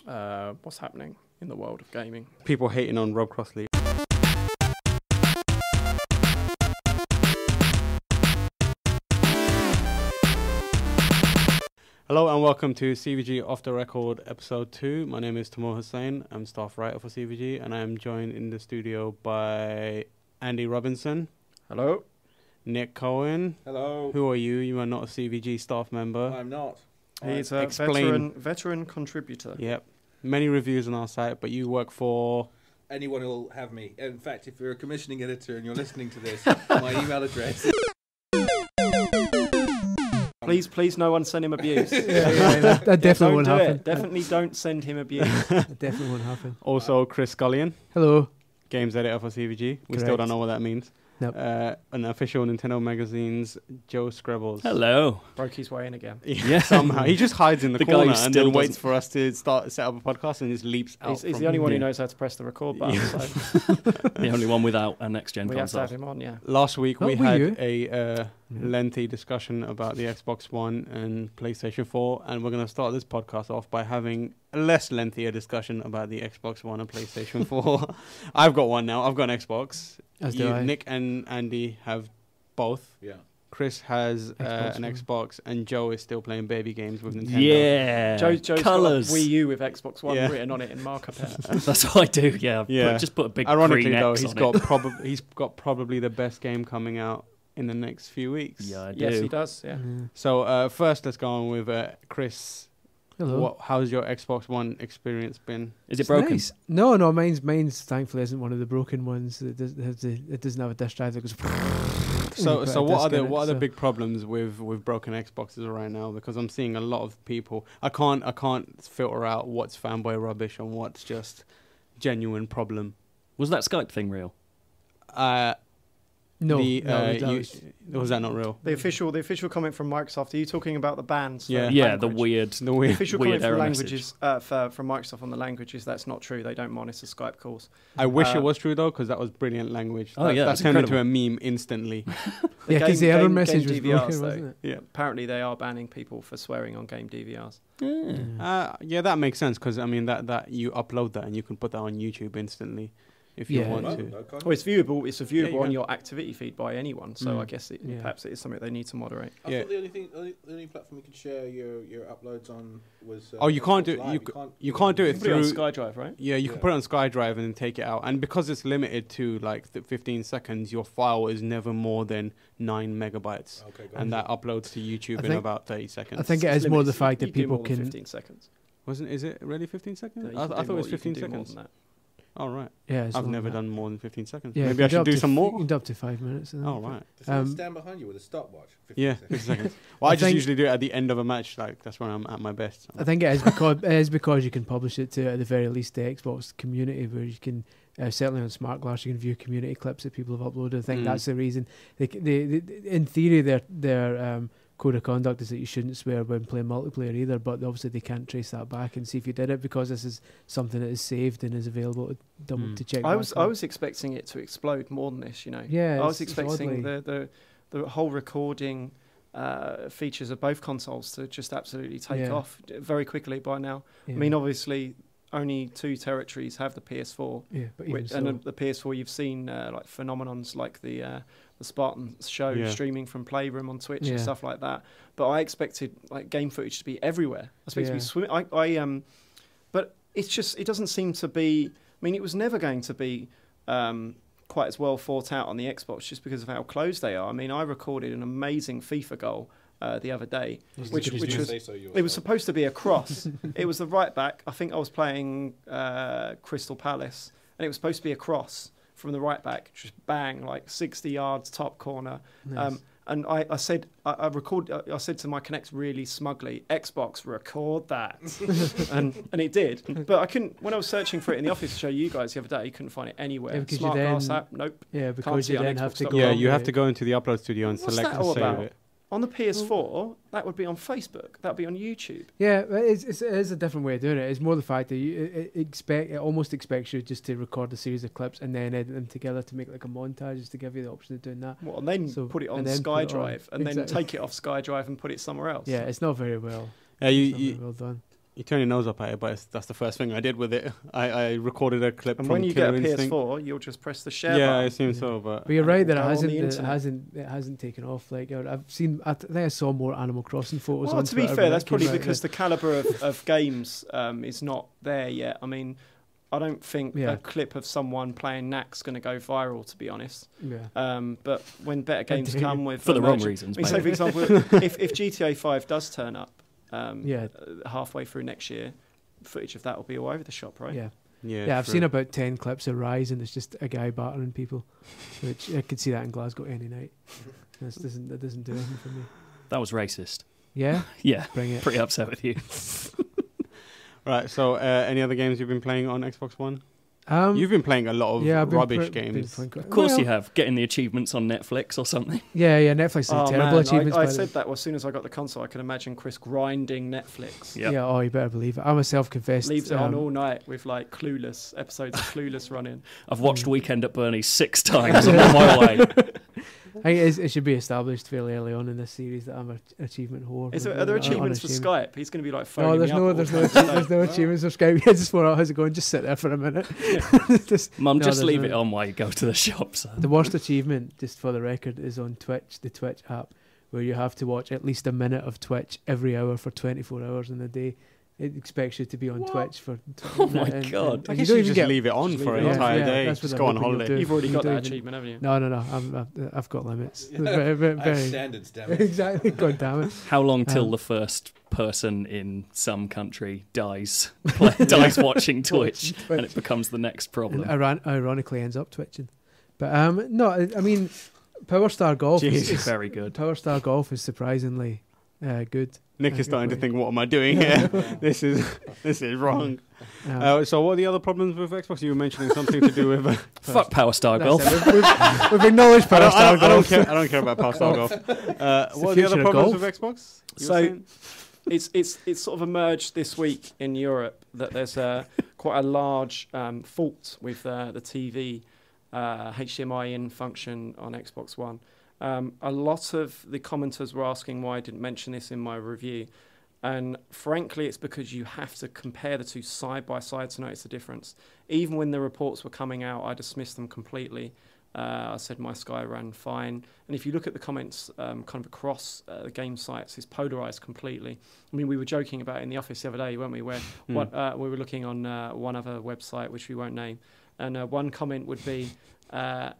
what's happening in the world of gaming. People hating on Rob Crossley. Hello and welcome to CVG Off The Record episode 2. My name is Tamor Hussain. I'm staff writer for CVG and I am joined in the studio by Andy Robinson. Hello. Nick Cohen. Hello. Who are you? You are not a CVG staff member. I'm not. He's a veteran contributor. Yep. Many reviews on our site, but you work for... Anyone who'll have me. In fact, if you're a commissioning editor and you're listening to this, my email address... Please, no one send him abuse. That definitely won't happen. Definitely don't send him abuse. That definitely won't happen. Also, Chris Scullion. Hello. Games editor for CVG. We still Correct. don't know what that means. Nope. An official Nintendo Magazine's Joe Screbbles. Hello. Broke his way in again. Yeah. Somehow. He just hides in the guy corner who and still then waits doesn't- for us to set up a podcast and just leaps out. He's the only one who knows how to press the record button. So The only one without a next-gen we have to console. have him on, yeah. Last week Oh, we were had you? a lengthy discussion about the Xbox One and PlayStation 4, and we're going to start this podcast off by having a less lengthier discussion about the Xbox One and PlayStation 4. I've got one now. I've got an Xbox. As do I. Nick and Andy have both. Yeah. Chris has Xbox an One. Xbox, and Joe is still playing baby games with Nintendo. Yeah. Joe's Colours. got Wii U with Xbox One Yeah. written on it in marker pen. That's what I do, yeah. Yeah. Just put a big Ironically, green though, X he's on got it. he's got probably the best game coming out in the next few weeks. Yeah, I do. Yes, he does, yeah. So first, let's go on with Chris. Hello. How's your Xbox One experience been? Is it It's broken? nice. No, mine's thankfully isn't one of the broken ones. It doesn't have a disk drive that goes. So what are the So- big problems with broken Xboxes right now? Because I'm seeing a lot of people. I can't filter out what's fanboy rubbish and what's just genuine problem. Was that Skype thing real? No, Was that not real? The official comment from Microsoft, are you talking about the bans? for Yeah. Yeah, the language? weird... The The weird. official weird comment from error languages from Microsoft on the languages, that's not true. They don't monitor Skype calls. I wish Uh, it was true though, because that was brilliant language. Oh, yeah, that that's turned into a incredible. meme instantly. Yeah, because the error message was DVRs, broken, though. wasn't it? Yeah. Apparently, they are banning people for swearing on game DVRs. Yeah, that makes sense because I mean that you upload that and you can put that on YouTube instantly if you Yeah. want Well, to. no, can't Well, it's viewable. It's viewable you on can. your activity feed by anyone. So I guess Yeah. perhaps it is something they need to moderate. I Yeah. thought the only platform you could share your uploads on was. Oh, you can't do Xbox Live. you can't do You it can put it on through. SkyDrive, right? Yeah, you can Yeah. put it on SkyDrive and then take it out. And because it's limited to like 15 seconds, your file is never more than 9 megabytes. Okay, And that uploads to YouTube I in think- about 30 seconds. I think it It's is more the limited. fact You that do people more than can. 15 seconds. Is it really 15 seconds? Yeah, you I can do thought it was more- you can 15 do more seconds. than that. Oh, right. Yeah, it's I've long never that. done more than 15 seconds. Yeah, Maybe I should do some You more. can do up to 5 minutes. I think. Oh, right. Does someone Um, stand behind you with a stopwatch? 15 Yeah, seconds? 15 seconds. Well, I I just think- usually do it at the end of a match. Like that's when I'm at my best. I think it is because you can publish it to at the very least the Xbox community, where you can certainly on Smart Glass you can view community clips that people have uploaded. I think that's the reason. They in theory their code of conduct is that you shouldn't swear when playing multiplayer either, but obviously they can't trace that back and see if you did it because this is something that is saved and is available to check. I back on. was expecting it to explode more than this. Yeah, I was it's expecting oddly- the whole recording features of both consoles to just absolutely take Yeah. off very quickly by now. Yeah. I mean, obviously, only 2 territories have the PS4, yeah, but even which, so, and the PS4 you've seen like phenomenons like the Spartan show Yeah. streaming from Playroom on Twitch Yeah. and stuff like that. But I expected like game footage to be everywhere. I expected to be Yeah. swimming. But it's just it doesn't seem to be. I mean, it was never going to be quite as well thought out on the Xbox just because of how close they are. I mean, I recorded an amazing FIFA goal the other day, which Did you was say so yourself? it was supposed to be a cross. It was the right back. I think I was playing Crystal Palace, and it was supposed to be a cross from the right back, just bang, like 60 yards, top corner. nice. And I said, I said to my Kinect really smugly, Xbox, record that. and it did. But I couldn't, when I was searching for it in the office to show you guys the other day, you couldn't find it anywhere. Yeah, because Smart you Glass then- app, nope. Yeah, Can't because see you it on then have to Xbox.com. go. Yeah, you have to go into the upload studio and What's select that and all save about? it. On the PS4, that would be on Facebook. That would be on YouTube. Yeah, but it is a different way of doing it. It's more the fact that it almost expects you just to record a series of clips and then edit them together to make like a montage, just to give you the option of doing that. Well, and then So- put it on and then put it on. SkyDrive, and then Exactly. take it off SkyDrive and put it somewhere else. Yeah, it's not very well. Yeah, It's not you very well done. You turn your nose up at it, but that's the first thing I did with it. I recorded a clip And from when you get a Killer Instinct. PS4, you'll just press the share Yeah, I button. assume so, but But you're right that Go on the it internet. hasn't taken off. Like I've seen, I think I saw more Animal Crossing photos. Well, on to be Twitter fair, when that's that came probably out. because the caliber of games is not there yet. I mean, I don't think Yeah. a clip of someone playing Knack's going to go viral, to be honest. Yeah. But when better games dare you. come with For the wrong emerging- reasons, I mean, say maybe. for example, if GTA 5 does turn up Yeah. halfway through next year, footage of that will be all over the shop, right? Yeah. yeah, Yeah, I've true. seen about 10 clips of Ryse, and it's just a guy battering people, which I could see that in Glasgow any night. That doesn't do anything for me. That was racist. Yeah, Yeah, bring it. pretty upset with you. Right, so any other games you've been playing on Xbox One? You've You've been playing a lot of I've been rubbish been games. playing quite- Of course well, you have. Getting the achievements on Netflix or something. Yeah, Netflix is Oh, terrible man, achievements. I by the said that as soon as I got the console. I could imagine Chris grinding Netflix. Yep. Yeah, oh, you better believe it. I'm a self-confessed. Leaves it on all night with like Clueless episodes of Clueless running. I've watched Weekend at Bernie's 6 times. I'm on my way. I think it should be established fairly early on in this series that I'm an achievement whore. Are there achievements for Skype? He's going to be like No, phoning there's me no, up. there's all no, the time. there's no achievements for Skype. I just want, how's it going? Just sit there for a minute. Mum, No, just there's leave no- it on while you go to the shops. The worst achievement, just for the record, is on Twitch, the Twitch app, where you have to watch at least a minute of Twitch every hour for 24 hours in a day. It expects you to be on Twitch for. Oh my God. I you guess don't you even just get. leave it on just for leave an it on. entire Yeah, day. that's what Just I'm go on hoping you'll holiday. do. You've already You got don't that even- achievement, haven't you? No. I've got limits. Very, very, I have very standards, damn it. exactly. God damn it. How long till Um, the first person in some country dies watching Twitch and it becomes the next And problem? ironically ends up twitching. But no, I mean, Powerstar Golf. Jesus. Very good. Powerstar Golf is surprisingly good. Nick is starting to think, what am I doing here? This is wrong. So what are the other problems with Xbox? You were mentioning something to do with... Fuck Powerstar That's Golf. it. We've acknowledged Powerstar Golf. I don't care about Powerstar Golf. What are the future other of problems golf. with Xbox? You were So saying? it's sort of emerged this week in Europe that there's quite a large fault with the TV HDMI in function on Xbox One. A lot of the commenters were asking why I didn't mention this in my review. And frankly, it's because you have to compare the two side by side to notice the difference. Even when the reports were coming out, I dismissed them completely. I said my Sky ran fine. And if you look at the comments kind of across the game sites, it's polarized completely. I mean, we were joking about it in the office the other day, weren't we, where we were looking on one other website, which we won't name. And one comment would be, I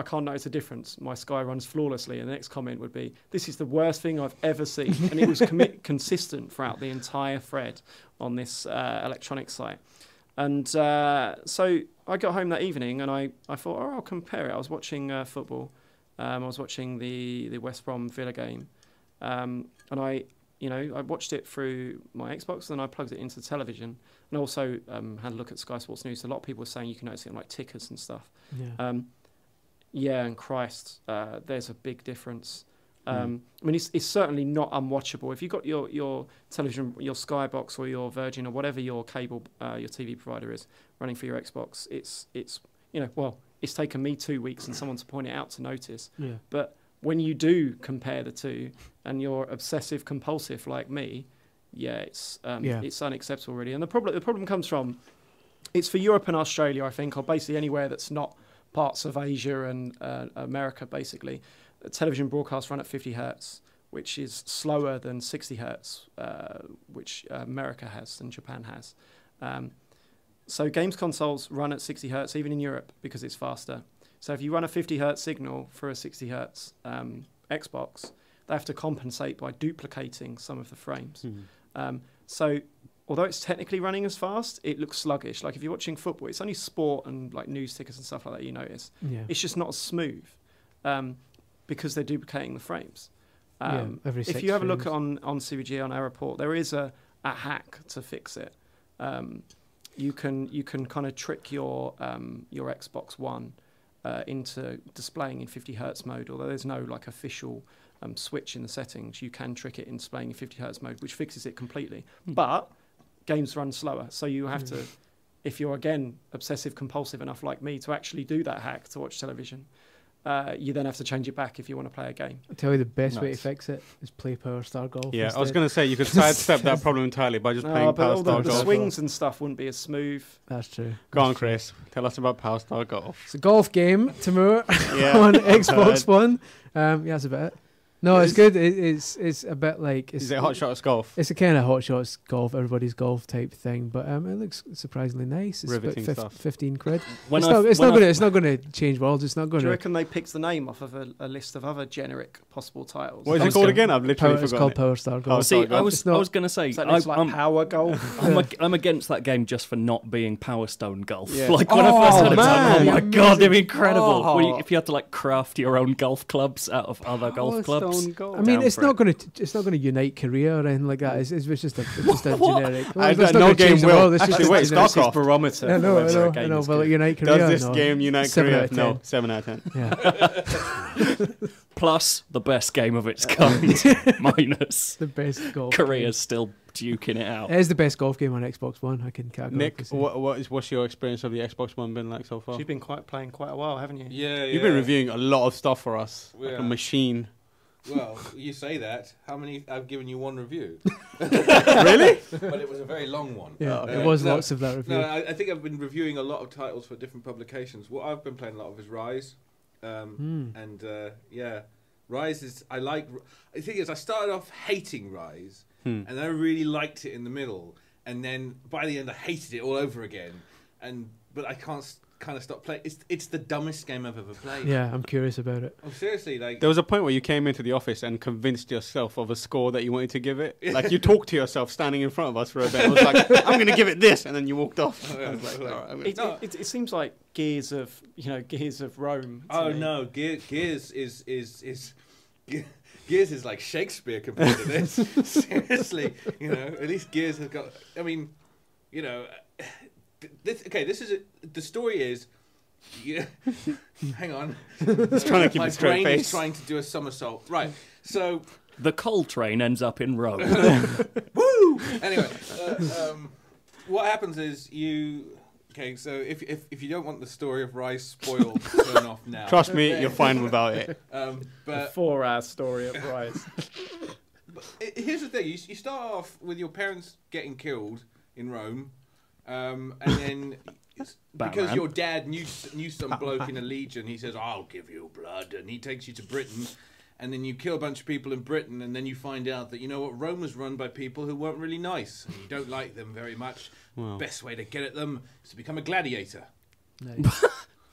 can't notice a difference. My Sky runs flawlessly. And the next comment would be, this is the worst thing I've ever seen. And it was consistent throughout the entire thread on this electronic site. And so I got home that evening and I thought, I'll compare it. I was watching football. I was watching the West Brom Villa game. And I watched it through my Xbox, and I plugged it into the television. And also had a look at Sky Sports News. A lot of people were saying you can notice it on like tickers and stuff. Yeah. And Christ, there's a big difference. I mean, it's certainly not unwatchable. If you've got your television, your Skybox or your Virgin or whatever your cable, your TV provider is running for your Xbox, it's taken me 2 weeks and someone to point it out to notice. Yeah. But when you do compare the two and you're obsessive compulsive like me, it's unacceptable really. And the problem comes from, it's for Europe and Australia, I think, or basically anywhere that's not parts of Asia and America, basically. Television broadcasts run at 50 hertz, which is slower than 60 hertz, which America has and Japan has. So games consoles run at 60 hertz, even in Europe, because it's faster. So if you run a 50 hertz signal for a 60 hertz Xbox, they have to compensate by duplicating some of the frames. So although it's technically running as fast, it looks sluggish. Like if you're watching football, it's only sport and like news tickers and stuff like that you notice. Yeah. It's just not as smooth because they're duplicating the frames. Every If 6 you have a look frames. on CVG on our report, there is a hack to fix it. You can kind of trick your Xbox One into displaying in 50 hertz mode, although there's no like official switch in the settings. You can trick it in displaying in 50 hertz mode, which fixes it completely. But games run slower, so you have to, if you're again obsessive compulsive enough like me to actually do that hack to watch television, you then have to change it back if you want to play a game. I'll tell you the best way to Nuts. fix it is play Powerstar Golf. Yeah, I was instead. going to say you could sidestep that problem entirely by just playing But all Powerstar the Golf. swings and stuff wouldn't be as smooth. That's true. Go on, Chris. Tell us about Powerstar Golf. It's a golf game tomorrow Yeah, on I've Xbox heard. One. Yeah, that's about it. No, it's good. It's a bit like Is it Hot Shots Golf? It's a kind of Hot Shots Golf, everybody's golf type thing, but it looks surprisingly nice. It's Riveting about stuff. 15 quid. When It's not going to change worlds. It's not going Do you to. reckon they picked the name off of a list of other generic possible titles? What is I it was called gonna- again? I've literally It's forgotten called it. Powerstar Oh, Golf. See, Golf. I was going to say, So it's like I'm, Power Golf. I'm against that game just for not being Power Stone Golf. Yeah. Like when I first heard it, I was like, oh man. my god, they're incredible. Oh. Well, if you had to like craft your own golf clubs out of other golf clubs. Golf. I mean, Down it's for not it. going to. It's not going to unite Korea or anything like that. It's just a generic. I it's don't- not no gonna change game the will. world, it's Actually, just a wait, generic- StarCraft. barometer. I know, for whether a game I know, is but like good. Unite Korea. Does this no. game unite 7 Korea? out of No, 10. 7 out of 10. Yeah, Plus the best game of its kind. Minus the best golf. Korea's still duking it out. It is the best golf game on Xbox One. I can categorically Nick, say. what's your experience of the Xbox One been like so far? You've been playing quite a while, haven't you? Yeah, You've been reviewing a lot of stuff for us, like Yeah. a machine. Well, you say that. How many? I've given you one review. Really? But it was a very long one. Yeah, Oh, there was no, lots of that review. No, I think I've been reviewing a lot of titles for different publications. What I've been playing a lot of is Ryse. And yeah, Ryse is. I like. The thing is, I started off hating Ryse, and I really liked it in the middle, and then by the end, I hated it all over again. But I can't kind of stop playing. It's the dumbest game I've ever played. Yeah, I'm curious about it. Oh, seriously, like. There was a point where you came into the office and convinced yourself of a score that you wanted to give it. Like you talked to yourself standing in front of us for a bit. I was like, I'm going to give it this, and then you walked off. Oh, yeah, I was like, like- all right, I'm gonna- It seems like Gears of Rome. to Oh me. no, Gears is Gears is like Shakespeare compared to this. Seriously, at least Gears has got. I mean, this is the story is. Hang on, Just trying to keep my a straight brain face. is trying to do a somersault. Right, so The coal train ends up in Rome. woo. Anyway, what happens is you. Okay, so if you don't want the story of Ryse spoiled, turn off now. Trust me, you're fine without it. The But 4-hour story of Ryse. here's the thing: you start off with your parents getting killed in Rome, and then because Batman. your dad knew some bloke in a legion, he says, "I'll give you blood," and he takes you to Britain, and then you kill a bunch of people in Britain, and then you find out that Rome was run by people who weren't really nice, and you don't like them very much. Wow. Best way to get at them is to become a gladiator. Nice.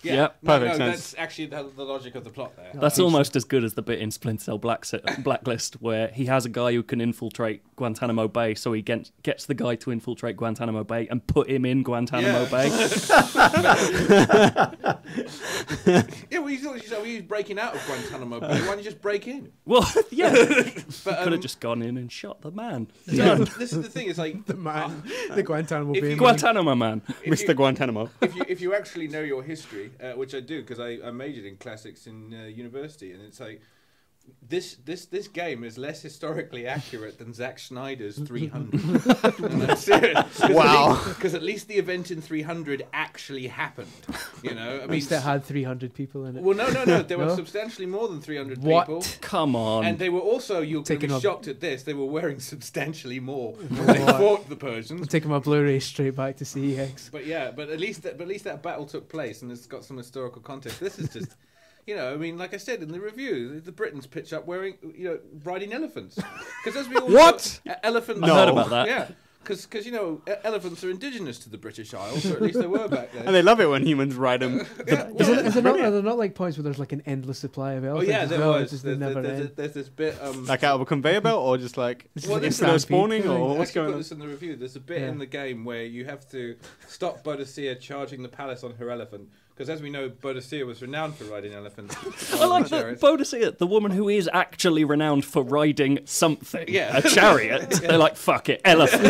Yep, perfect sense. That's actually the logic of the plot there. That's almost as good as the bit in Splinter Cell Blacklist where he has a guy who can infiltrate Guantanamo Bay, so he gets the guy to infiltrate Guantanamo Bay and put him in Guantanamo Bay. Yeah, well, he's breaking out of Guantanamo Bay. Why don't you just break in? Well, yeah, But, could have just gone in and shot the man. This is the thing. It's like The man, the Guantanamo If Bay you- man. Guantanamo man. Mr. Guantanamo. if you actually know your history, which I do because I majored in classics in university, and it's like this game is less historically accurate than Zack Snyder's 300. And I'm serious. Wow. Because at least the event in 300 actually happened. I At mean, least it had 300 people in it. well, no, there were No? substantially more than 300 What? people. Come on. And they were also, you're going to Taking be up- shocked at this, they were wearing substantially more when they fought the I'm Persians. taking my Blu-ray straight back to CEX. But yeah, but at least that battle took place and it's got some historical context. This is just, I mean, like I said in the review, the Britons pitch up wearing, riding elephants. Because as we all What? know, elephants. I heard about that. Yeah, because elephants are indigenous to the British Isles, or at least they were back then. And they love it when humans ride them. Is there not, are there not like points where there's like an endless supply of Oh elephants? yeah, as there well? was. It's just they never end. There's this bit. Like out of a conveyor belt, or just like It's Well, like a this is infinite stampede spawning, thing. or I what's actually going put on? this in the review. There's a bit Yeah. in the game where you have to stop Boadicea charging the palace on her elephant. Because as we know, Boadicea was renowned for riding elephants. I like that Boadicea, the woman who is actually renowned for riding something, Yeah. a chariot. They're like, fuck it, elephant.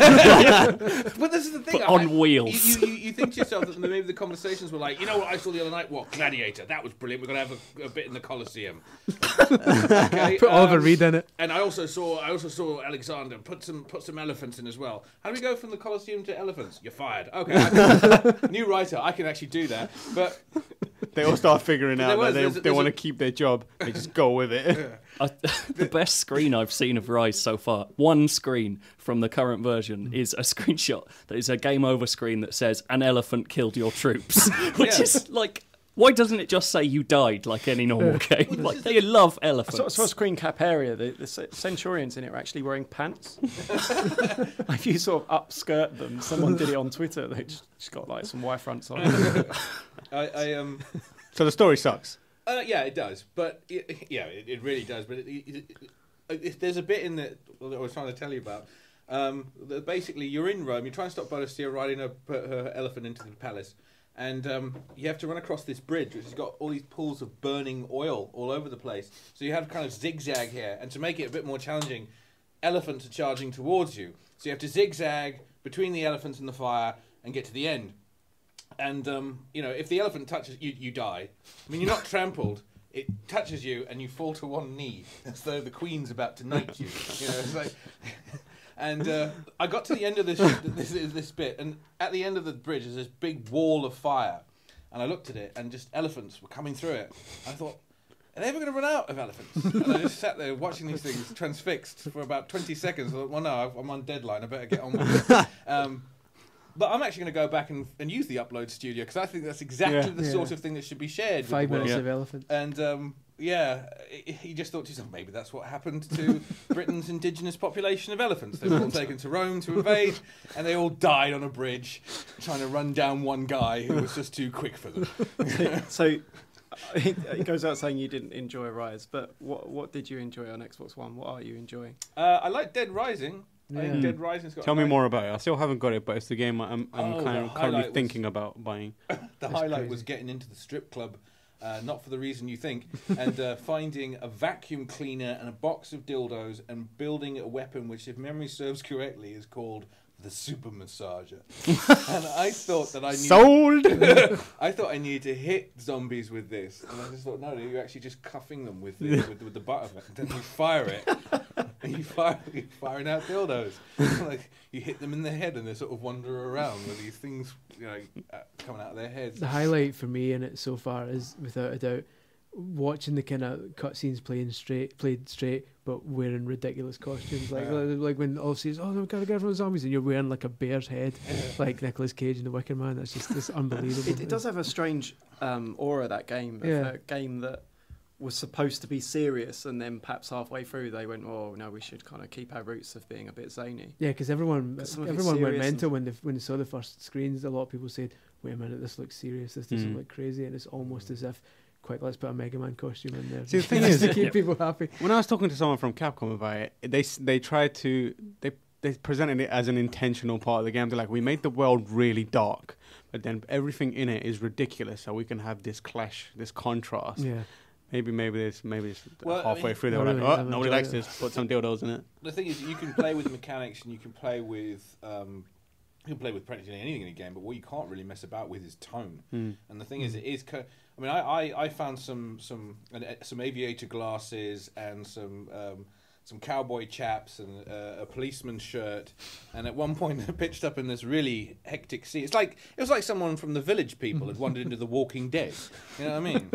But this is the thing. But on wheels. You think to yourself that maybe the conversations were like, what I saw the other night? What? Gladiator. That was brilliant. We're going to have a bit in the Colosseum. Okay, Put Oliver Reed in it. And I also saw Alexander put some elephants in as well. How do we go from the Colosseum to elephants? You're fired. Okay. New writer. I can actually do that. But They all start figuring out that there's they want to a- keep their job. They just go with it. The best screen I've seen of Ryse so far, one screen from the current version, is a screenshot that is a game over screen that says, "An elephant killed your troops," which is like, why doesn't it just say you died like any normal game? Like, they love I elephants. saw a screen cap area. The Centurions in it are actually wearing pants. If you sort of upskirt them, someone did it on Twitter. They just got like some Y fronts on. So the story sucks. Yeah, it does. But it really does. But there's a bit in that I was trying to tell you about. That basically, you're in Rome. You're trying to stop Boadicea riding her elephant into the palace. And you have to run across this bridge, which has got all these pools of burning oil all over the place. So you have kind of zigzag here. And to make it a bit more challenging, elephants are charging towards you. So you have to zigzag between the elephants and the fire and get to the end. And, if the elephant touches you, you die. I mean, you're not trampled. It touches you and you fall to one knee as though the queen's about to knight you. It's like... And I got to the end of this bit, and at the end of the bridge there's this big wall of fire. And I looked at it, and just elephants were coming through it. I thought, are they ever going to run out of elephants? And I just sat there watching these things transfixed for about 20 seconds. I thought, well, no, I'm on deadline. I better get on with it. But I'm actually going to go back and use the Upload Studio, because I think that's exactly the sort of thing that should be shared. 5 with the minutes world. of elephants. And he just thought to himself, maybe that's what happened to Britain's indigenous population of elephants. They were all taken to Rome to invade, and they all died on a bridge trying to run down one guy who was just too quick for them. So it goes out saying you didn't enjoy Ryse, but what did you enjoy on Xbox One? What are you enjoying? I like Dead Rising. I think Dead Rising's got Tell me more about it. I still haven't got it, but it's the game I'm currently highlight thinking about buying. The highlight was getting into the strip club, not for the reason you think, and finding a vacuum cleaner and a box of dildos and building a weapon which, if memory serves correctly, is called the Super Massager. And I thought that I needed... Sold! I thought I needed to hit zombies with this. And I just thought, no, you're actually just cuffing them with the butt of it. And then you fire it. And you're firing out dildos. Like, you hit them in the head and they sort of wander around with these things coming out of their heads. The highlight for me in it so far is, without a doubt, watching the kind of cutscenes played straight, but wearing ridiculous costumes. Like when all says, "Oh, we've got to get from the zombies," and you're wearing like a bear's head, like Nicolas Cage in The Wicker Man. That's just unbelievable. It does have a strange aura, that game. A game that was supposed to be serious, and then perhaps halfway through they went, "Oh no, we should kind of keep our roots of being a bit zany." Yeah, because everyone went mental when they saw the first screens. A lot of people said, "Wait a minute, this looks serious. This doesn't look crazy," and it's almost as if, quick, let's put a Mega Man costume in there. See, the thing is, to keep people happy. When I was talking to someone from Capcom about it, they tried to they presented it as an intentional part of the game. They're like, we made the world really dark, but then everything in it is ridiculous, so we can have this clash, this contrast. Yeah. Maybe it's Well, halfway through they were really, like, I've nobody enjoyed likes it. this. Put some dildos in it. The thing is, you can play with mechanics and you can play with practically anything in a game, but what you can't really mess about with is tone. And the thing is, it is. I mean, I found some aviator glasses and some cowboy chaps and a policeman's shirt, and at one point I pitched up in this really hectic scene. It was like someone from the Village People had wandered into The Walking Dead. You know what I mean?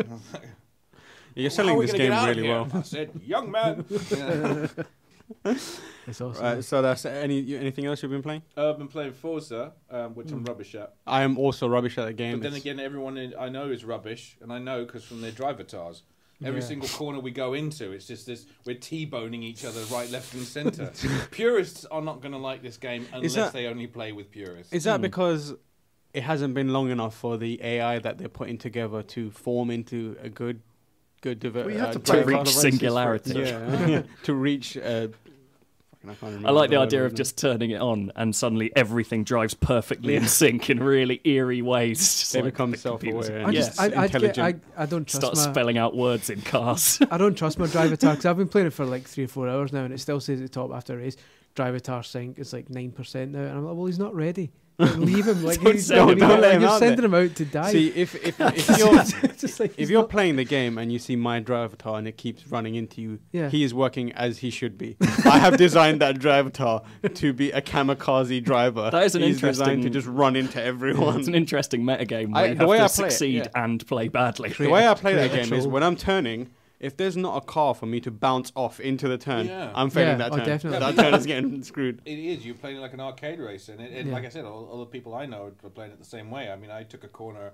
You're selling this game really well. I said, young man. It's awesome. Right, so that's anything else you've been playing? I've been playing Forza, which I'm rubbish at. I am also rubbish at the game. But then again, everyone I know is rubbish, and I know because from their drivatars. Every single corner we go into, it's just this, we're T-boning each other right, left and centre. Purists are not going to like this game unless they only play with purists. Is that because it hasn't been long enough for the AI that they're putting together to form into a good Well, you have to To reach singularity. Yeah, to reach. I like the idea of just turning it on and suddenly everything drives perfectly in sync in really eerie ways. Just They like become the computers- self-aware. I intelligent. don't trust Start my spelling out words in cars. I don't trust my drivatar because I've been playing it for like 3 or 4 hours now, and it still says at the top after a race, drivatar sync is like 9% now, and I'm like, well, he's not ready. Leave him. Like, Don't he's send him not- out. Let him you're out sending him out to die. See, if you're Just like, if he's you're not- playing the game and you see my drivatar and it keeps running into you, Yeah. he is working as he should be. I have designed that drivatar to be a kamikaze driver. That is an He's interesting- designed to just run into everyone. It's an interesting metagame where you the have way to I play it, succeed yeah. and play badly. The way I play that create a game is troll. when I'm turning, if there's not a car for me to bounce off into the turn, Yeah. I'm failing Yeah, that oh, turn. definitely. That turn is getting screwed. It is. You're playing like an arcade race, and Yeah. like I said, all the people I know are playing it the same way. I mean, I took a corner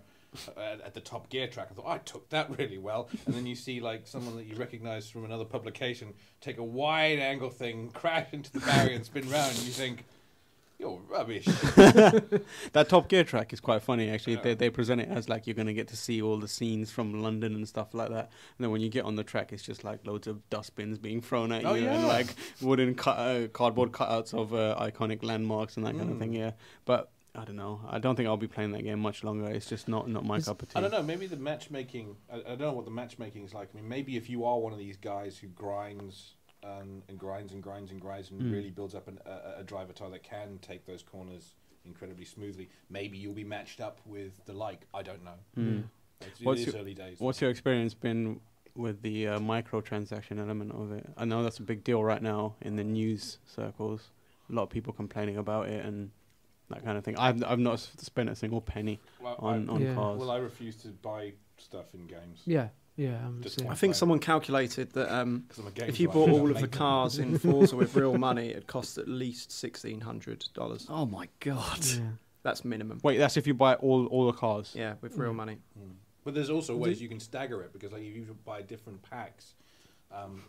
at the Top Gear track. I thought I took that really well, and then you see like someone that you recognise from another publication take a wide angle thing, crash into the barrier, and spin round. And you think, you're rubbish. That Top Gear track is quite funny, actually. Yeah. They present it as like you're going to get to see all the scenes from London and stuff like that. And then when you get on the track, it's just like loads of dustbins being thrown at Oh, you yeah. and like wooden cardboard cutouts of iconic landmarks and that kind of thing, yeah. But I don't know. I don't think I'll be playing that game much longer. It's just not my cup of tea. I don't know. Maybe the matchmaking. I don't know what the matchmaking is like. I mean, maybe if you are one of these guys who grinds and grinds and grinds and grinds and really builds up a drivatar that can take those corners incredibly smoothly, maybe you'll be matched up with the like. I don't know. It is early days. What's your experience been with the microtransaction element of it? I know that's a big deal right now in the news circles. A lot of people complaining about it and that kind of thing. I've not spent a single penny on Yeah. cars. Well, I refuse to buy stuff in games. Yeah, I'm Just the same. I think someone calculated that 'Cause I'm a games if you writer, bought I all don't of the make them. cars in Forza with real money, it'd cost at least $1,600. Oh my god. Yeah. That's minimum. Wait, that's if you buy all the cars. Yeah, with real money. But there's also ways you can stagger it, because like if you buy different packs.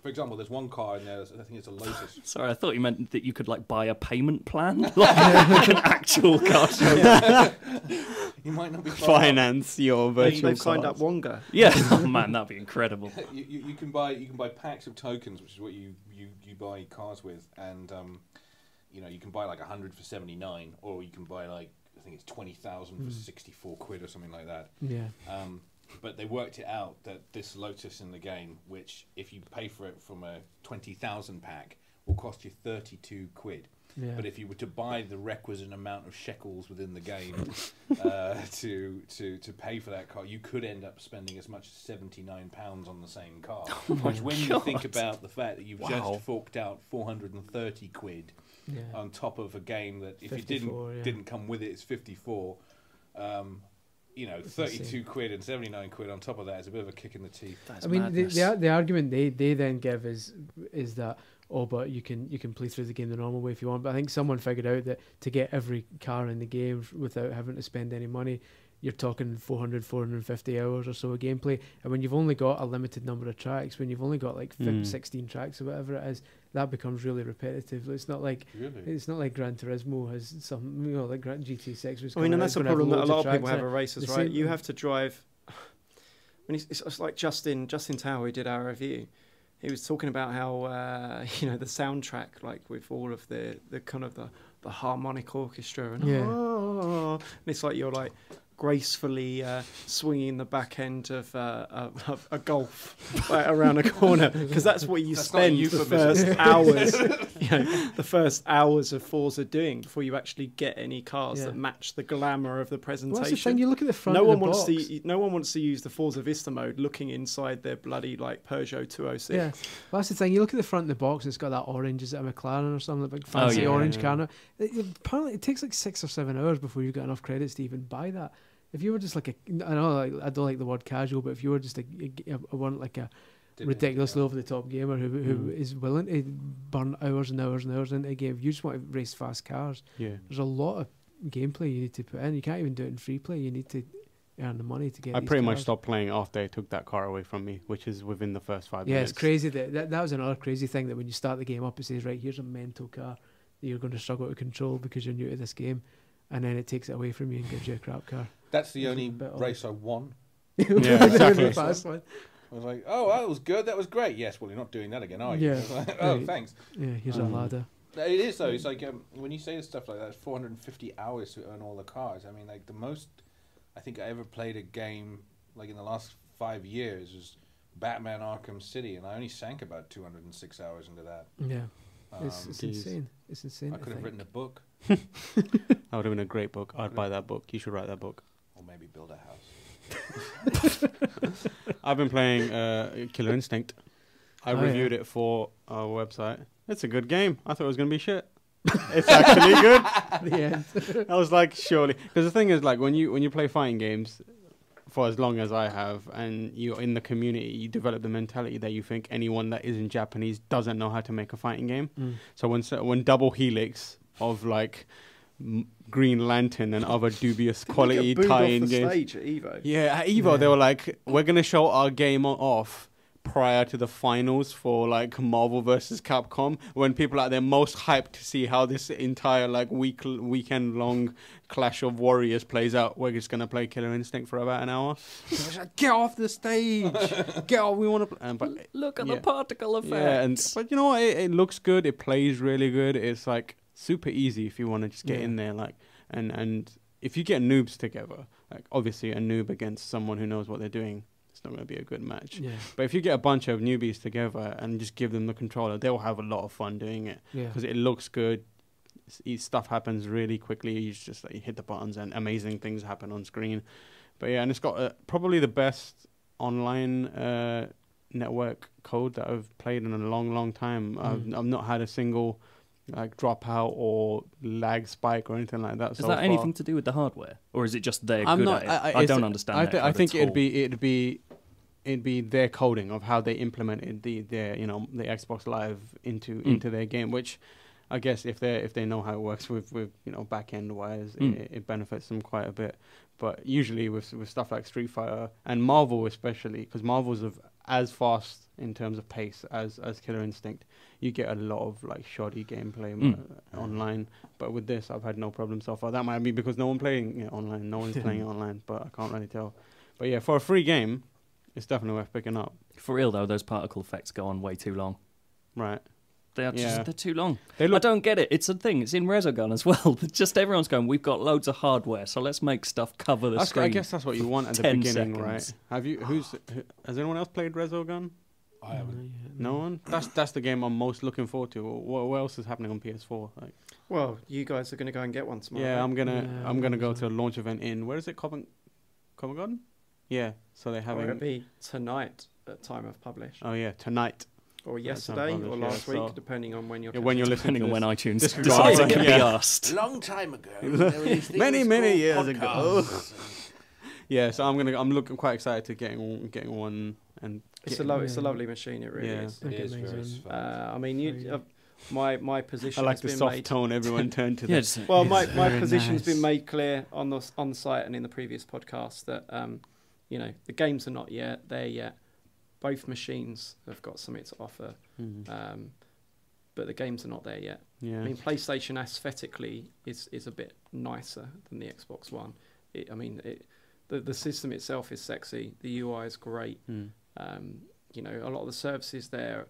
For example, there's one car in there. I think it's a Lotus. Sorry, I thought you meant that you could like buy a payment plan, like an actual car show. You might not be far off. Finance your virtual They've signed up cars. Wonga. Yeah, oh man, that'd be incredible. You can buy packs of tokens, which is what you buy cars with, and you can buy like 100 for 79, or you can buy like I think it's 20,000 for 64 quid or something like that. Yeah. But they worked it out that this Lotus in the game, which if you pay for it from a 20,000 pack, will cost you 32 quid. Yeah. But if you were to buy the requisite amount of shekels within the game to pay for that car, you could end up spending as much as £79 on the same car. Which, when you think about the fact that you've just forked out 430 quid Yeah. on top of a game that if it 54, didn't come with it, it's 54. 32 insane. quid and 79 quid on top of that is a bit of a kick in the teeth. That's I mean, madness. the argument they then give is that but you can play through the game the normal way if you want. But I think someone figured out that to get every car in the game without having to spend any money, you're talking 450 hours or so of gameplay. And when you've only got a limited number of tracks, when you've only got like 16 tracks or whatever it is, that becomes really repetitive. It's not like Gran Turismo has some, like GT6 was. I mean, and that's a problem that a lot of people have at a races, the right? same- You have to drive. I mean, it's like Justin Tower, who did our review. He was talking about how the soundtrack, like with all of the kind of the harmonic orchestra and and it's like you're like gracefully swinging the back end of a golf like, around a corner, because that's what you spend the first hours, the first hours of Forza doing before you actually get any cars that match the glamour of the presentation. Well, that's the thing. You look at the front. No of one the wants box. to. No one wants to use the Forza Vista mode, looking inside their bloody like Peugeot 206. Yeah, well, that's the thing. You look at the front of the box, and it's got that orange. Is it a McLaren or something? Like big fancy orange car. Apparently, it takes like 6 or 7 hours before you get enough credits to even buy that. If you were just like I know I don't like the word casual, but if you were just a ridiculously over the top gamer who is willing to burn hours and hours and hours into a game, if you just want to race fast cars, there's a lot of gameplay you need to put in. You can't even do it in free play. You need to earn the money to get. I these pretty much cars. stopped playing after they took that car away from me, which is within the first 5 Yeah, minutes. it's crazy that was another crazy thing, that when you start the game up, it says, right, here's a mental car that you're going to struggle to control because you're new to this game, and then it takes it away from you and gives you a crap car. That's the It's a only bit race I won. Yeah, exactly. The fast one. I was like, oh, that was good. That was great. Yes, well, you're not doing that again, are you? Yeah. Like, oh, Right. thanks. Yeah, here's a ladder. It is, though. It's like when you say stuff like that, it's 450 hours to earn all the cars. I mean, like the most I think I ever played a game like in the last 5 years was Batman Arkham City, and I only sank about 206 hours into that. Yeah, it's Geez. insane. It's insane. I could have written a book. That would have been a great book. I'd buy that book. You should write that book. Or maybe build a house. I've been playing Killer Instinct. I Oh, reviewed it for our website. It's a good game. I thought it was going to be shit. It's actually good. Yeah. I was like, surely. Because the thing is, like, when you play fighting games for as long as I have, and you're in the community, you develop the mentality that you think anyone that isn't Japanese doesn't know how to make a fighting game. So when Double Helix of, like, Green Lantern and other dubious quality tie-in games. Stage at Evo. Yeah, at Evo, they were like, we're going to show our game off prior to the finals for, like, Marvel versus Capcom, when people are at their most hyped to see how this entire, like, weekend-long Clash of Warriors plays out. We're just going to play Killer Instinct for about an hour. Like, get off the stage! Get off, we want to play. But Look at the particle effect. Yeah, but you know what? It looks good. It plays really good. It's, like, super easy if you want to just get in there, like, and if you get noobs together, like, obviously a noob against someone who knows what they're doing, it's not going to be a good match. Yeah. But if you get a bunch of newbies together and just give them the controller, they'll have a lot of fun doing it because it looks good. Stuff happens really quickly. You just like, hit the buttons and amazing things happen on screen. But yeah, and it's got probably the best online network code that I've played in a long, long time. I've not had a single like dropout or lag spike or anything like that. Is that anything to do with the hardware, or is it just they're good at it? I don't understand. I think it'd be their coding of how they implemented the Xbox Live into their game, which I guess if they know how it works with back end wise, it benefits them quite a bit. But usually with stuff like Street Fighter and Marvel especially, because Marvel's as fast in terms of pace as Killer Instinct, you get a lot of like shoddy gameplay online. But with this, I've had no problem so far. That might be because no one's playing it online. No one's playing it online, but I can't really tell. But yeah, for a free game, it's definitely worth picking up. For real though, those particle effects go on way too long. Right. They're too long. I don't get it. It's a thing. It's in Resogun as well. Just everyone's going, we've got loads of hardware, so let's make stuff cover the screen. I guess that's what you want at the beginning, right? Has anyone else played Resogun? I haven't. No one? That's the game I'm most looking forward to. What else is happening on PS4? Like, well, you guys are going to go and get one tomorrow. Yeah, right? I'm gonna go to a launch event in, where is it? Covent Garden? Yeah. So they're having. It'll be tonight at time of publish. Oh yeah, tonight. Or yesterday, or last week, depending on when you're listening. Depending on when iTunes decides to be asked. A long time ago. many years ago. Yeah, so I'm looking quite excited to getting one and. It's a lovely machine. It really is. It is very fun. I mean, my position. I like the soft tone everyone turned to. Yes. Well, my position's been made clear on the site and in the previous podcast that the games are not yet there yet. Both machines have got something to offer, but the games are not there yet. Yeah. I mean, PlayStation aesthetically is a bit nicer than the Xbox One. The system itself is sexy. The UI is great. A lot of the services there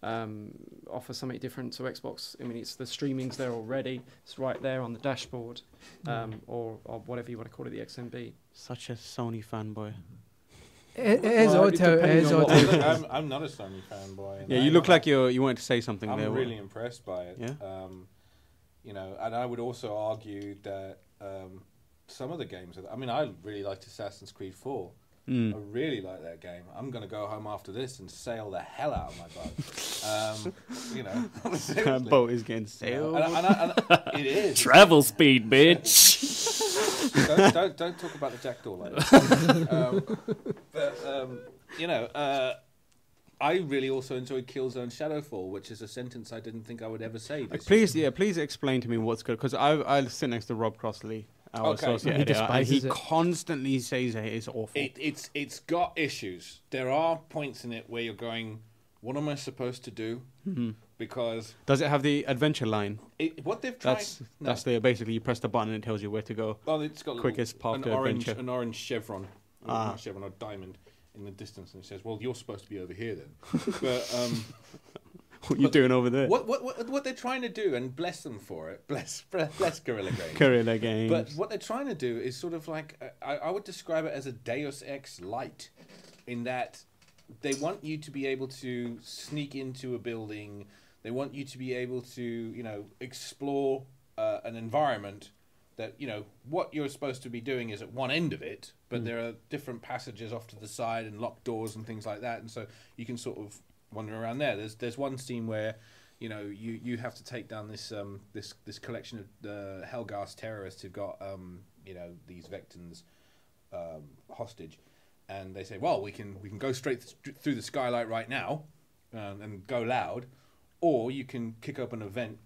offer something different to Xbox. I mean, it's the streaming's there already. It's right there on the dashboard, or whatever you want to call it, the XMB. Such a Sony fanboy. It is odd how I'm not a Sony fanboy. Yeah, you look like you wanted to say something there. I'm really impressed by it. Yeah. And I would also argue that some of the games. I really liked Assassin's Creed 4. I really like that game. I'm going to go home after this and sail the hell out of my boat. That boat is getting sailed. And it is. Travel speed, bitch. don't talk about the jackdaw like that. I really also enjoyed Killzone Shadowfall, which is a sentence I didn't think I would ever say. Please explain to me what's good, because I sit next to Rob Crossley, our associate editor, and he constantly says that it's awful. It's got issues. There are points in it where you're going, what am I supposed to do? Because does it have the adventure line? What they've tried. That's basically you press the button and it tells you where to go. Oh, it's got quickest path to adventure. An orange chevron, not chevron, or diamond in the distance, and it says, "Well, you're supposed to be over here then." But what are you doing over there? What they're trying to do, and bless them for it, bless Guerrilla Games. Guerrilla Games. But what they're trying to do is sort of like I would describe it as a Deus Ex Light, in that they want you to be able to sneak into a building. They want you to be able to, explore an environment that, you know, what you're supposed to be doing is at one end of it, but there are different passages off to the side and locked doors and things like that, and so you can sort of wander around there. There's one scene where, you know, you have to take down this this collection of Helghast terrorists who've got you know, these Vectans hostage, and they say, well, we can go straight through the skylight right now and go loud, or you can kick open a vent,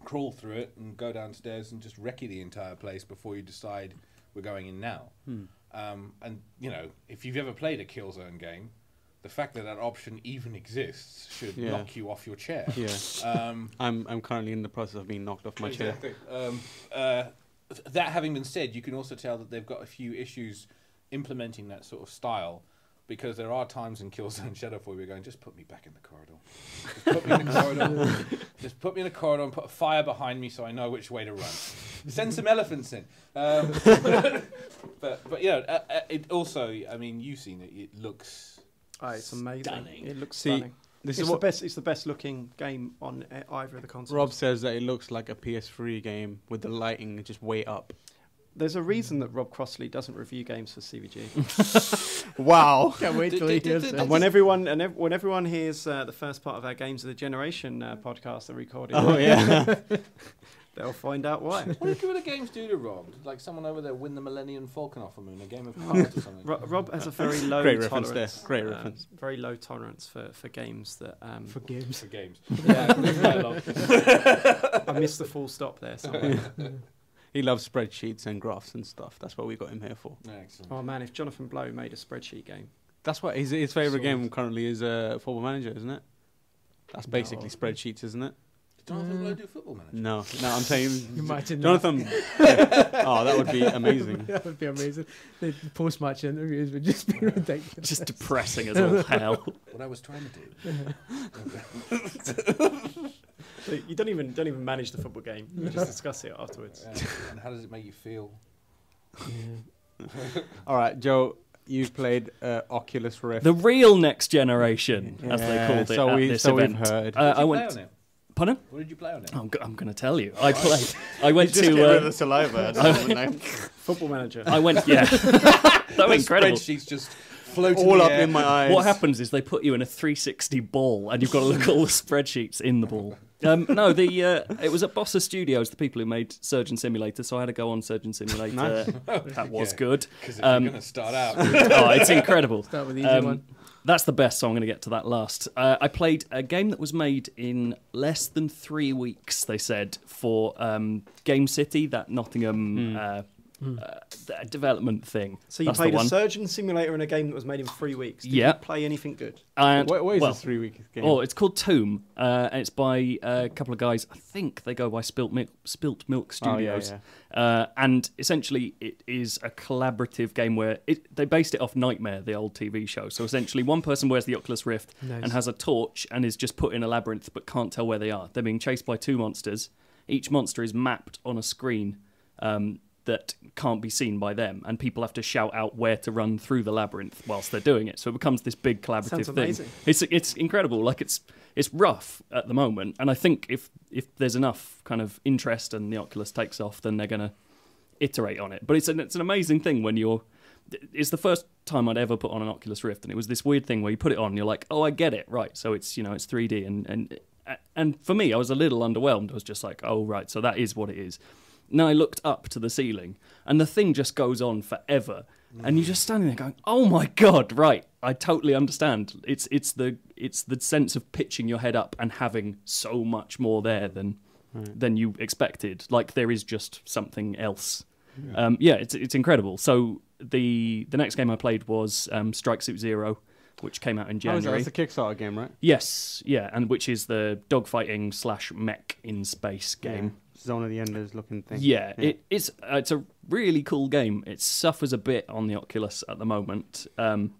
crawl through it, and go downstairs and just recce the entire place before you decide we're going in now. And you know, if you've ever played a Killzone game, the fact that that option even exists should knock you off your chair. I'm currently in the process of being knocked off my chair. That having been said, you can also tell that they've got a few issues implementing that sort of style, because there are times in Killzone Shadowfall where we're going, just put me back in the corridor. Just put me in the corridor. Just put me in the corridor and put a fire behind me so I know which way to run. Send some elephants in. But you know, it also, I mean, you've seen it. It looks it's amazing. Stunning. It looks stunning. This it's the best. It's the best looking game on either of the consoles. Rob says that it looks like a PS3 game with the lighting just way up. There's a reason that Rob Crossley doesn't review games for CVG. Wow! Can't wait till he hears it. And when everyone hears the first part of our Games of the Generation podcast that we recorded, they'll find out why. What do the games do to Rob? Did, like, someone over there win the Millennium Falcon off a moon, a game of cards or something? Rob has a very low Great tolerance. Reference there. Great reference. Very low tolerance for games that. For games. For games. Yeah, I missed the full stop there somewhere. He loves spreadsheets and graphs and stuff. That's what we got him here for. Excellent. Oh man, if Jonathan Blow made a spreadsheet game. That's what his favourite game currently is Football Manager, isn't it? That's basically spreadsheets, isn't it? Did Jonathan Blow do Football Manager? No, I'm saying Imagine Jonathan. Oh, that would be amazing. That would be amazing. The post-match interviews would just be ridiculous. Just depressing as all hell. What I was trying to do. So you don't even manage the football game. You just discuss it afterwards. And how does it make you feel? All right, Joe, you've played Oculus Rift. The real next generation, as they called it at this event. We've heard. I went. On it? Pardon? What did you play on it? I'm going to tell you. I played. I went just to. Get rid of the saliva. Football Manager. I went. Yeah. That was incredible. Spreadsheets just floating all up in my eyes. What happens is they put you in a 360 ball, and you've got to look at all the spreadsheets in the ball. No, it was at Bossa Studios, the people who made Surgeon Simulator, so I had to go on Surgeon Simulator. Nice. That was good. Because if you're going to start out... it's incredible. Start with the easy one. That's the best, so I'm going to get to that last. I played a game that was made in less than 3 weeks, they said, for Game City, that Nottingham... development thing. So you played a surgeon simulator in a game that was made in 3 weeks. Did you play anything good? What is this 3 week game? Oh, it's called Tomb. And it's by a couple of guys. I think they go by Spilt Milk Studios. And essentially, it is a collaborative game where they based it off Nightmare, the old TV show. So essentially, one person wears the Oculus Rift and has a torch and is just put in a labyrinth but can't tell where they are. They're being chased by 2 monsters. Each monster is mapped on a screen that can't be seen by them, and people have to shout out where to run through the labyrinth whilst they're doing it. So it becomes this big collaborative Sounds amazing. thing. It's incredible. Like it's rough at the moment, and I think if there's enough kind of interest and the Oculus takes off, then they're going to iterate on it. But it's an amazing thing when you're. It's the first time I'd ever put on an Oculus Rift, and it was this weird thing where you put it on, and you're like, oh, I get it, right? So it's it's 3D, and for me, I was a little underwhelmed. I was just like, oh, right, so that is what it is. Now I looked up to the ceiling, and the thing just goes on forever, and you're just standing there going, "Oh my god!" Right, I totally understand. It's the sense of pitching your head up and having so much more there than you expected. Like there is just something else. Yeah, it's incredible. So the next game I played was Strike Suit Zero, which came out in January. That's a Kickstarter game, right? Yes, yeah, and which is the dogfighting / mech in space game. Yeah. Zone of the Enders looking thing. Yeah. It's a really cool game. It suffers a bit on the Oculus at the moment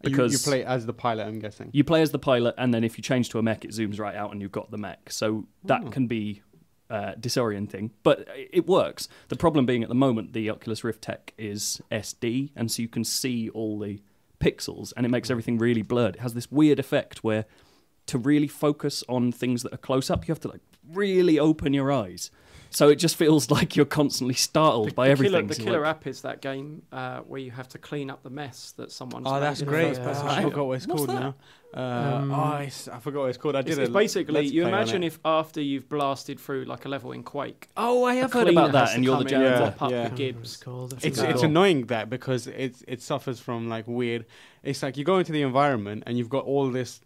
because you play as the pilot, I'm guessing. You play as the pilot, and then if you change to a mech, it zooms right out, and you've got the mech. So that can be disorienting, but it works. The problem being at the moment, the Oculus Rift tech is SD, and so you can see all the pixels, and it makes everything really blurred. It has this weird effect where to really focus on things that are close up, you have to like really open your eyes. So it just feels like you're constantly startled by everything. The killer app is that game where you have to clean up the mess that someone's made. Oh, that's in a great. first-person I shooter. forgot what it's What's called that? now. I forgot what it's called. I did It's it. basically, you imagine if after you've blasted through like a level in Quake, Oh, I have a heard cleaner about that, has and to you're the come in and janitor. mop up Yeah. the I don't know what gibs. it's called. It's annoying that because it suffers from like weird. It's like you go into the environment and you've got all this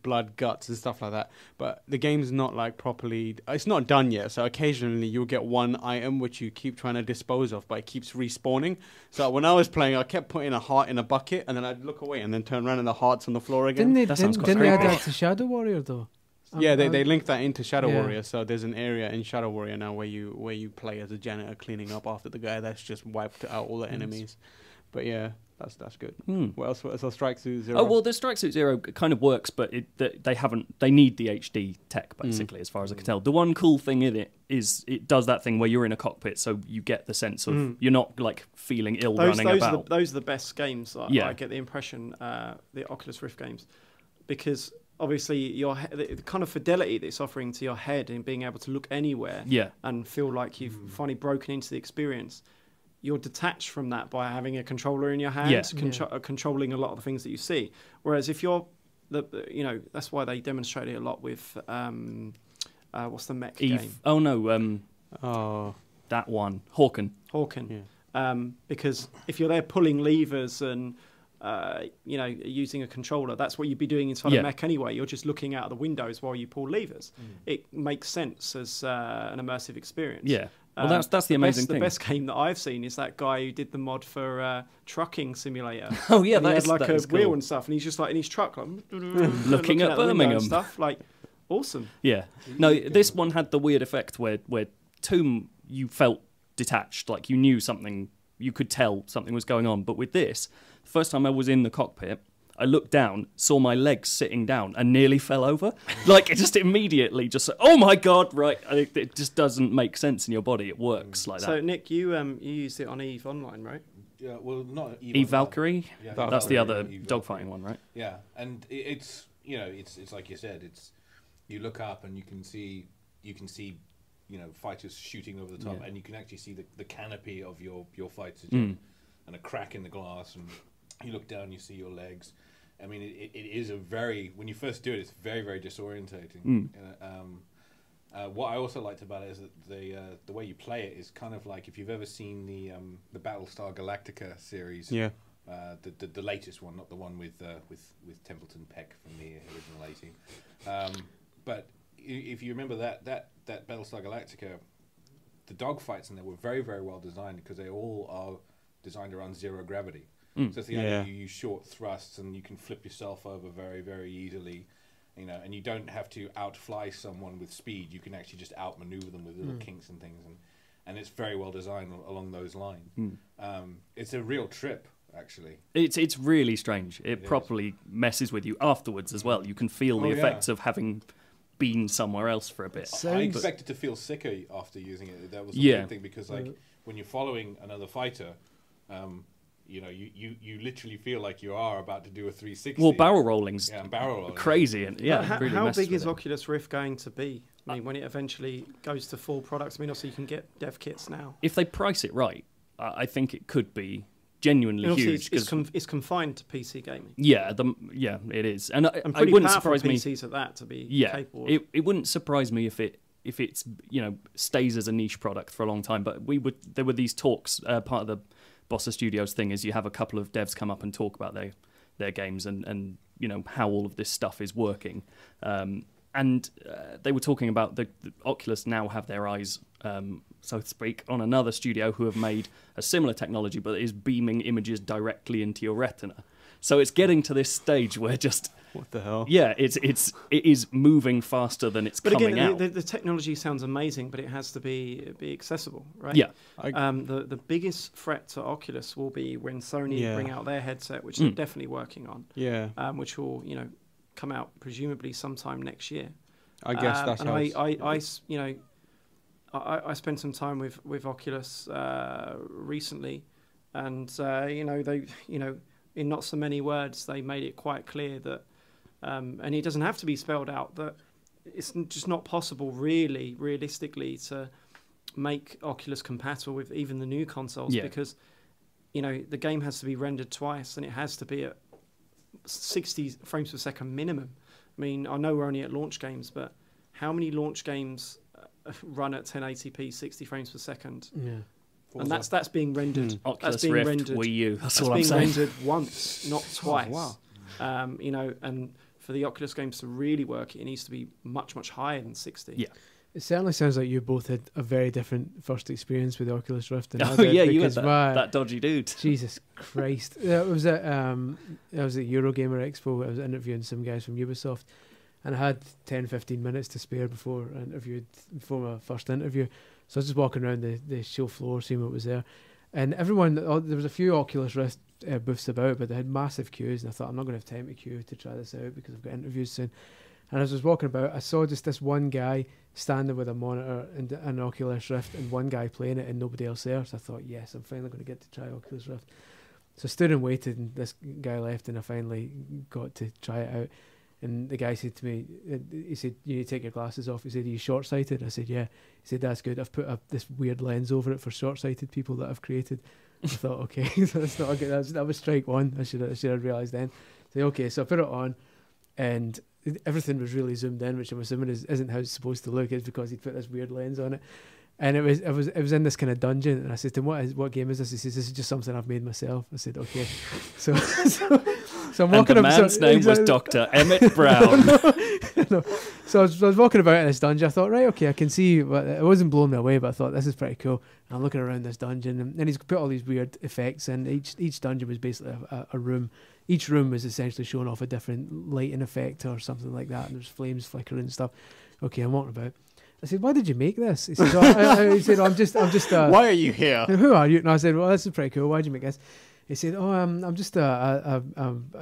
blood, guts, and stuff like that. But the game's not like properly. It's not done yet. So occasionally you'll get one item which you keep trying to dispose of, but it keeps respawning. So when I was playing, I kept putting a heart in a bucket, and then I'd look away and then turn around and the heart's on the floor again. That sounds Didn't quite they add creepy. that to Shadow Warrior though? Yeah, they linked that into Shadow Yeah. Warrior. So there's an area in Shadow Warrior now where you play as a janitor cleaning up after the guy that's just wiped out all the enemies. But yeah, that's good. What else? So Strike Suit Zero. Oh well, the Strike Suit Zero kind of works, but they need the HD tech basically, as far as I can tell. The one cool thing in it is it does that thing where you're in a cockpit, so you get the sense of you're not like feeling ill running about. Those are the best games. I get the impression, the Oculus Rift games, because obviously the kind of fidelity that it's offering to your head and being able to look anywhere and feel like you've finally broken into the experience. You're detached from that by having a controller in your hands, controlling a lot of the things that you see. Whereas if you're, that's why they demonstrate it a lot with, what's the mech game? Oh no, that one, Hawken. Because if you're there pulling levers and using a controller, that's what you'd be doing inside a mech anyway. You're just looking out of the windows while you pull levers. It makes sense as an immersive experience. Yeah. Well, that's the amazing thing. The best game that I've seen is that guy who did the mod for Trucking Simulator. Oh yeah, and he had like a wheel cool. and stuff, and he's just like in his truck, like, looking at out the window Birmingham and stuff. Like, awesome. Yeah. No, this one had the weird effect where Tomb you felt detached, like you knew something, you could tell something was going on. But with this, the first time I was in the cockpit, I looked down, saw my legs sitting down, and nearly fell over. Like, it just immediately just, oh my God, right. It just doesn't make sense in your body. It works like that. So, Nick, you used it on EVE Online, right? Yeah, well, not Eve Valkyrie? Yeah, That's the other Eve dogfighting one, right? Yeah, and it's it's like you said, it's you look up and you can see fighters shooting over the top, and you can actually see the canopy of your fighter jet and a crack in the glass, and you look down, you see your legs. I mean, it is when you first do it, it's very, very disorientating. What I also liked about it is that the way you play it is kind of like if you've ever seen the Battlestar Galactica series. Yeah. The latest one, not the one with Templeton Peck from the original 18. But if you remember that Battlestar Galactica, the dogfights in there were very, very well designed because they all are designed around zero gravity. So it's the idea you use short thrusts and you can flip yourself over very, very easily, and you don't have to outfly someone with speed. You can actually just outmaneuver them with little kinks and things, and it's very well designed along those lines. It's a real trip, actually. It's really strange. It properly messes with you afterwards as well. You can feel the effects of having been somewhere else for a bit. I expected to feel sicker after using it. That was the weird thing because, like, when you're following another fighter, you literally feel like you are about to do a 360. Well, barrel rolling's barrel rolling. crazy, and really how big is it. Oculus Rift going to be? I mean, when it eventually goes to full products, I mean, also you can get dev kits now. If they price it right, I think it could be genuinely huge. It's confined to PC gaming. Yeah, it is, and pretty it wouldn't powerful surprise me. PCs at that to be capable. It wouldn't surprise me if it's stays as a niche product for a long time. But there were these talks. Part of the Bossa Studios thing is you have a couple of devs come up and talk about their games and how all of this stuff is working. And they were talking about the Oculus now have their eyes, so to speak, on another studio who have made a similar technology, but is beaming images directly into your retina. So it's getting to this stage where just what the hell? Yeah, it is moving faster than it's coming out. The technology sounds amazing, but it has to be accessible, right? Yeah. The biggest threat to Oculus will be when Sony bring out their headset, which they're definitely working on. Yeah. Which will come out presumably sometime next year. I guess that's how. I spent some time with Oculus recently, and they in not so many words they made it quite clear that, and it doesn't have to be spelled out, that it's just not possible realistically to make Oculus compatible with even the new consoles, because the game has to be rendered twice and it has to be at 60 frames per second minimum. I mean, I know we're only at launch games, but how many launch games run at 1080p 60 frames per second? Yeah. And that's being rendered. Oculus that's being Rift, rendered, Wii U. That's all all I'm saying. saying. Rendered once, not twice. Oh, wow. And for the Oculus games to really work, it needs to be much, much higher than 60. Yeah. It certainly sounds like you both had a very different first experience with the Oculus Rift. Than I Oh did, yeah, you had because that dodgy dude. Jesus Christ! I was at Eurogamer Expo. I was interviewing some guys from Ubisoft, and I had 10-15 minutes to spare before my first interview. So I was just walking around the show floor, seeing what was there, and everyone. There was a few Oculus Rift booths about, but they had massive queues, and I thought I'm not going to have time to queue to try this out because I've got interviews soon. And as I was walking about, I saw just this one guy standing with a monitor and an Oculus Rift, and one guy playing it and nobody else there. So I thought, yes, I'm finally going to get to try Oculus Rift. So I stood and waited, and this guy left, and I finally got to try it out. And the guy said to me, he said, "You need to take your glasses off." He said, "Are you short-sighted?" I said, "Yeah." He said, "That's good. I've put this weird lens over it for short-sighted people that I've created." I thought, okay, so that's not good. That was strike one. I should have realised then. So okay, so I put it on, and everything was really zoomed in, which I'm assuming isn't how it's supposed to look. It's because he put this weird lens on it, and it was in this kind of dungeon. And I said to him, "What game is this?" He says, "This is just something I've made myself." I said, "Okay." So I'm walking and the up. man's name was Dr. Emmett Brown. No. So I was walking about in this dungeon. I thought, right, okay, I can see. But it wasn't blowing me away, but I thought this is pretty cool. And I'm looking around this dungeon, and he's put all these weird effects in. Each dungeon was basically a room. Each room was essentially showing off a different lighting effect or something like that, and there's flames flickering and stuff. Okay, I'm walking about. I said, "Why did you make this?" He said, he said, I'm just. Why are you here? Who are you? And I said, "Well, this is pretty cool. Why did you make this?" He said, "Oh, I'm just I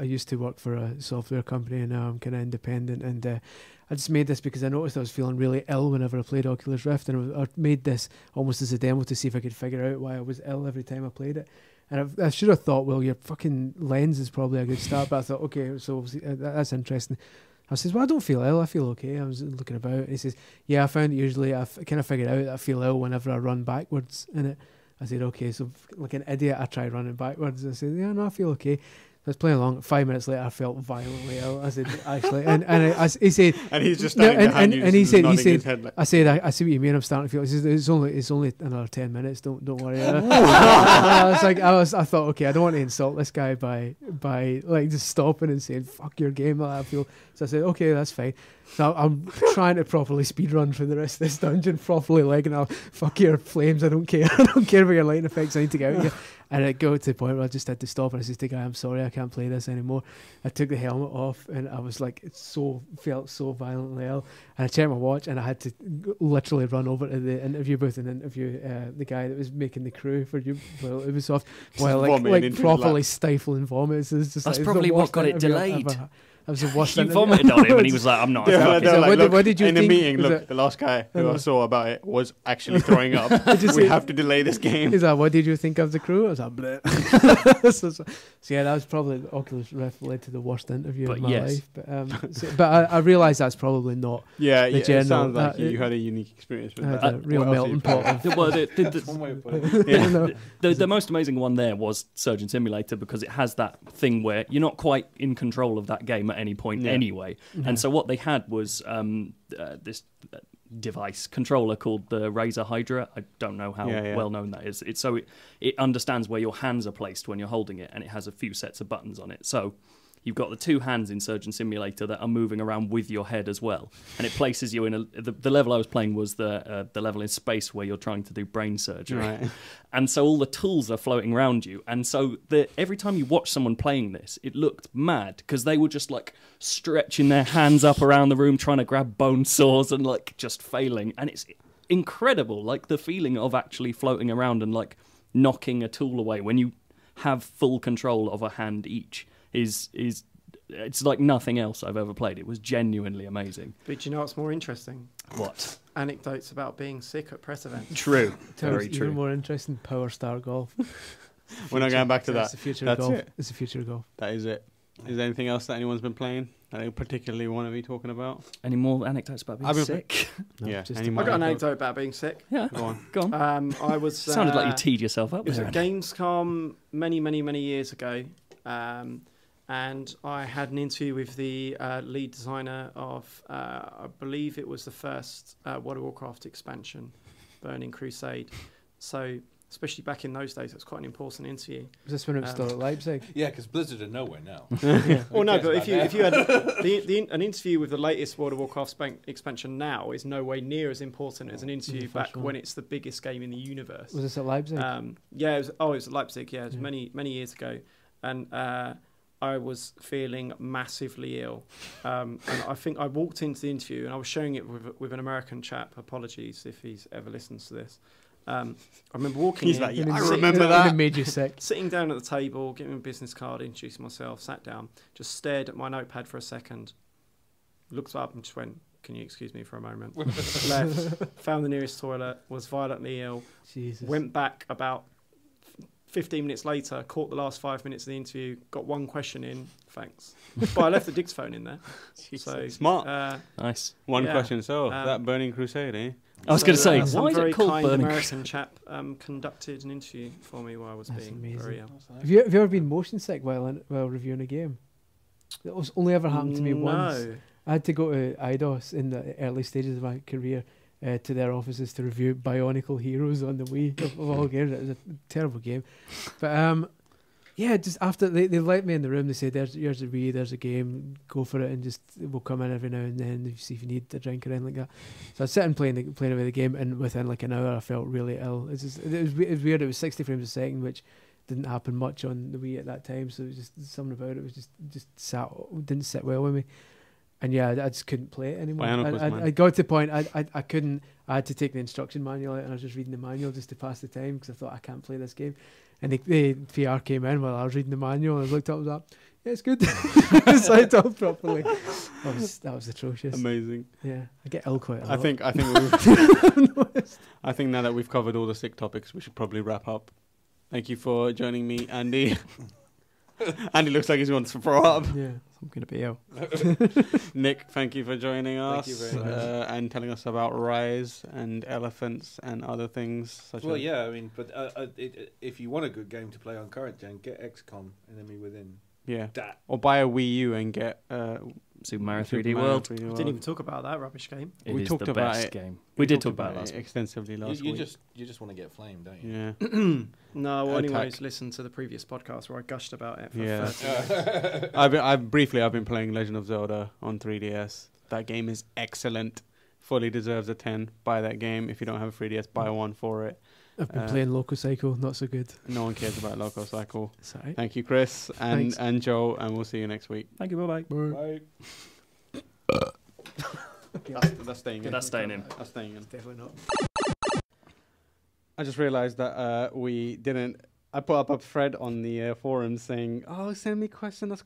used to work for a software company, and now I'm kind of independent, and I just made this because I noticed I was feeling really ill whenever I played Oculus Rift, and I made this almost as a demo to see if I could figure out why I was ill every time I played it." And I should have thought, well, your fucking lens is probably a good start, but I thought, okay, so that's interesting. I says, "Well, I don't feel ill. I feel okay." I was looking about, and he says, "Yeah, I found usually I kind of figured out that I feel ill whenever I run backwards in it." I said, "Okay," so like an idiot, I tried running backwards. I said, "Yeah, no, I feel okay." I was playing along. 5 minutes later, I felt violently ill. I said, "Actually," he said, and he's just standing behind you, and he said, his head like, I said, I see what you mean. I'm starting to feel. He says, "It's only another 10 minutes. Don't worry." I thought, okay, I don't want to insult this guy by like just stopping and saying, "Fuck your game." Like I feel. So I said, "Okay, that's fine." So I'm trying to properly speedrun for the rest of this dungeon, properly legging out. "Fuck your flames, I don't care. I don't care about your lighting effects. I need to get out of here." And I go to the point where I just had to stop, and I said to the guy, "I'm sorry, I can't play this anymore." I took the helmet off, and I was like, felt so violently ill. And I checked my watch, and I had to literally run over to the interview booth and interview the guy that was making the crew for Ubisoft, while like properly stifling vomit. It's just That's like, probably what got it delayed. That was the worst. You vomited on him, and he was like, "I'm not." Yeah, fucking like, what did you in think? the meeting, Was look, it- the last guy who I saw about it was actually throwing up. just We say- have to delay this game. He's like, "What did you think of the crew?" I was like, "Bleh." so yeah, that was probably Oculus Rift led to the worst interview But of my yes. life. But I realised that's probably not Yeah, the it general. sounds like you had a unique experience with I had that. a real What else have you melting pot. played? Well, That's one way of putting it. Yeah. the most amazing one there was Surgeon Simulator, because it has that thing where you're not quite in control of that game at any point anyway. And so what they had was this device controller called the Razer Hydra. I don't know how well known that is. It understands where your hands are placed when you're holding it, and it has a few sets of buttons on it. So you've got the two hands in Surgeon Simulator that are moving around with your head as well, and it places you in the level I was playing was the level in space where you're trying to do brain surgery. Right. And so all the tools are floating around you, and so every time you watch someone playing this, it looked mad, because they were just like stretching their hands up around the room trying to grab bone saws and like just failing. And it's incredible, like the feeling of actually floating around and like knocking a tool away when you have full control of a hand each is it's like nothing else I've ever played. It was genuinely amazing. But do you know what's more interesting? What? Anecdotes about being sick at press events. True. Very Even true. more interesting, Powershot Golf. We're not going back to It's that. the future That's of golf. it. It's the future of golf. That is it. Is there anything else that anyone's been playing I don't particularly want to be talking about. Any more anecdotes about being sick? No, Yeah, just any I more got an anecdotes? anecdote about being sick. Yeah, Go on. go on. I was Sounded like you teed yourself up It was there. at Gamescom many years ago, and I had an interview with the lead designer of, I believe it was the first World of Warcraft expansion, Burning Crusade. So, especially back in those days, it was quite an important interview. Was this when it was still at Leipzig? Yeah, because Blizzard are nowhere now. Well, no, cares but about if you had an interview with the latest World of Warcraft expansion now is no way near as important as an interview back when it's the biggest game in the universe. Was this at Leipzig? Yeah, it was at Leipzig. Yeah, it was many years ago, and I was feeling massively ill. And I think I walked into the interview and I was showing it with an American chap. Apologies if he's ever listens to this. I remember walking He's in, like, yeah, I It remember that. made you sick. sitting down at the table, getting my business card, introducing myself, sat down, just stared at my notepad for a second, looked up and just went, "Can you excuse me for a moment?" Left, found the nearest toilet, was violently ill, Jesus. went back about 15 minutes later, caught the last 5 minutes of the interview, got one question in, thanks. But I left the dictaphone in there. So Smart. Nice. One yeah, question. So, um, that Burning Crusade, eh? I was going to say, some why is very it called kind Burning American chap conducted an interview for me while I was That's being amazing. very ill. Have you ever been motion sick while reviewing a game? That was only ever happened to me once. No. I had to go to IDOS in the early stages of my career to their offices to review Bionicle Heroes on the Wii of all games. It was a terrible game. But yeah, just after they let me in the room, they said, here's a Wii, there's a game, go for it, and just we'll come in every now and then if see if you need a drink or anything like that. So I was sitting playing away the game, and within like an hour I felt really ill. It was weird. It was 60 frames a second, which didn't happen much on the Wii at that time. So it was just something about it was didn't sit well with me. And yeah, I just couldn't play it anymore. I got to the point I couldn't. I had to take the instruction manual out, and I was just reading the manual just to pass the time because I thought I can't play this game. And the VR came in while I was reading the manual, and I looked up and was like, yeah, it's good. Signed off properly. That was atrocious. Amazing. Yeah, I get ill quite a lot. I think I think now that we've covered all the sick topics, we should probably wrap up. Thank you for joining me, Andy. Andy looks like he wants to throw up. Yeah. I'm going to be ill. Nick, thank you for joining us. Thank you very much. And telling us about Ryse and elephants and other things. Well, yeah, I mean, but if you want a good game to play on current gen, get XCOM, Enemy Within. Yeah. That. Or buy a Wii U and get Super Mario 3D Super Mario World. 3D We World. didn't even talk about that rubbish game. It We is talked the about best it. game. We did talk about it last week. extensively last You week. just want to get flamed, don't you? Yeah. No, well, Attack. anyways, listen to the previous podcast where I gushed about it for Yeah. 30 minutes. I've been playing Legend of Zelda on 3DS. That game is excellent. Fully deserves a 10. Buy that game. If you don't have a 3DS, buy one for it. I've been playing Loco Cycle, not so good. No one cares about Loco Cycle. Sorry. Thank you, Chris and Joe, and we'll see you next week. Thank you, bye-bye. Bye. That's staying in. That's staying in. That's staying in. Definitely not. I just realised that we didn't. I put up a thread on the forums saying, "Oh, send me questions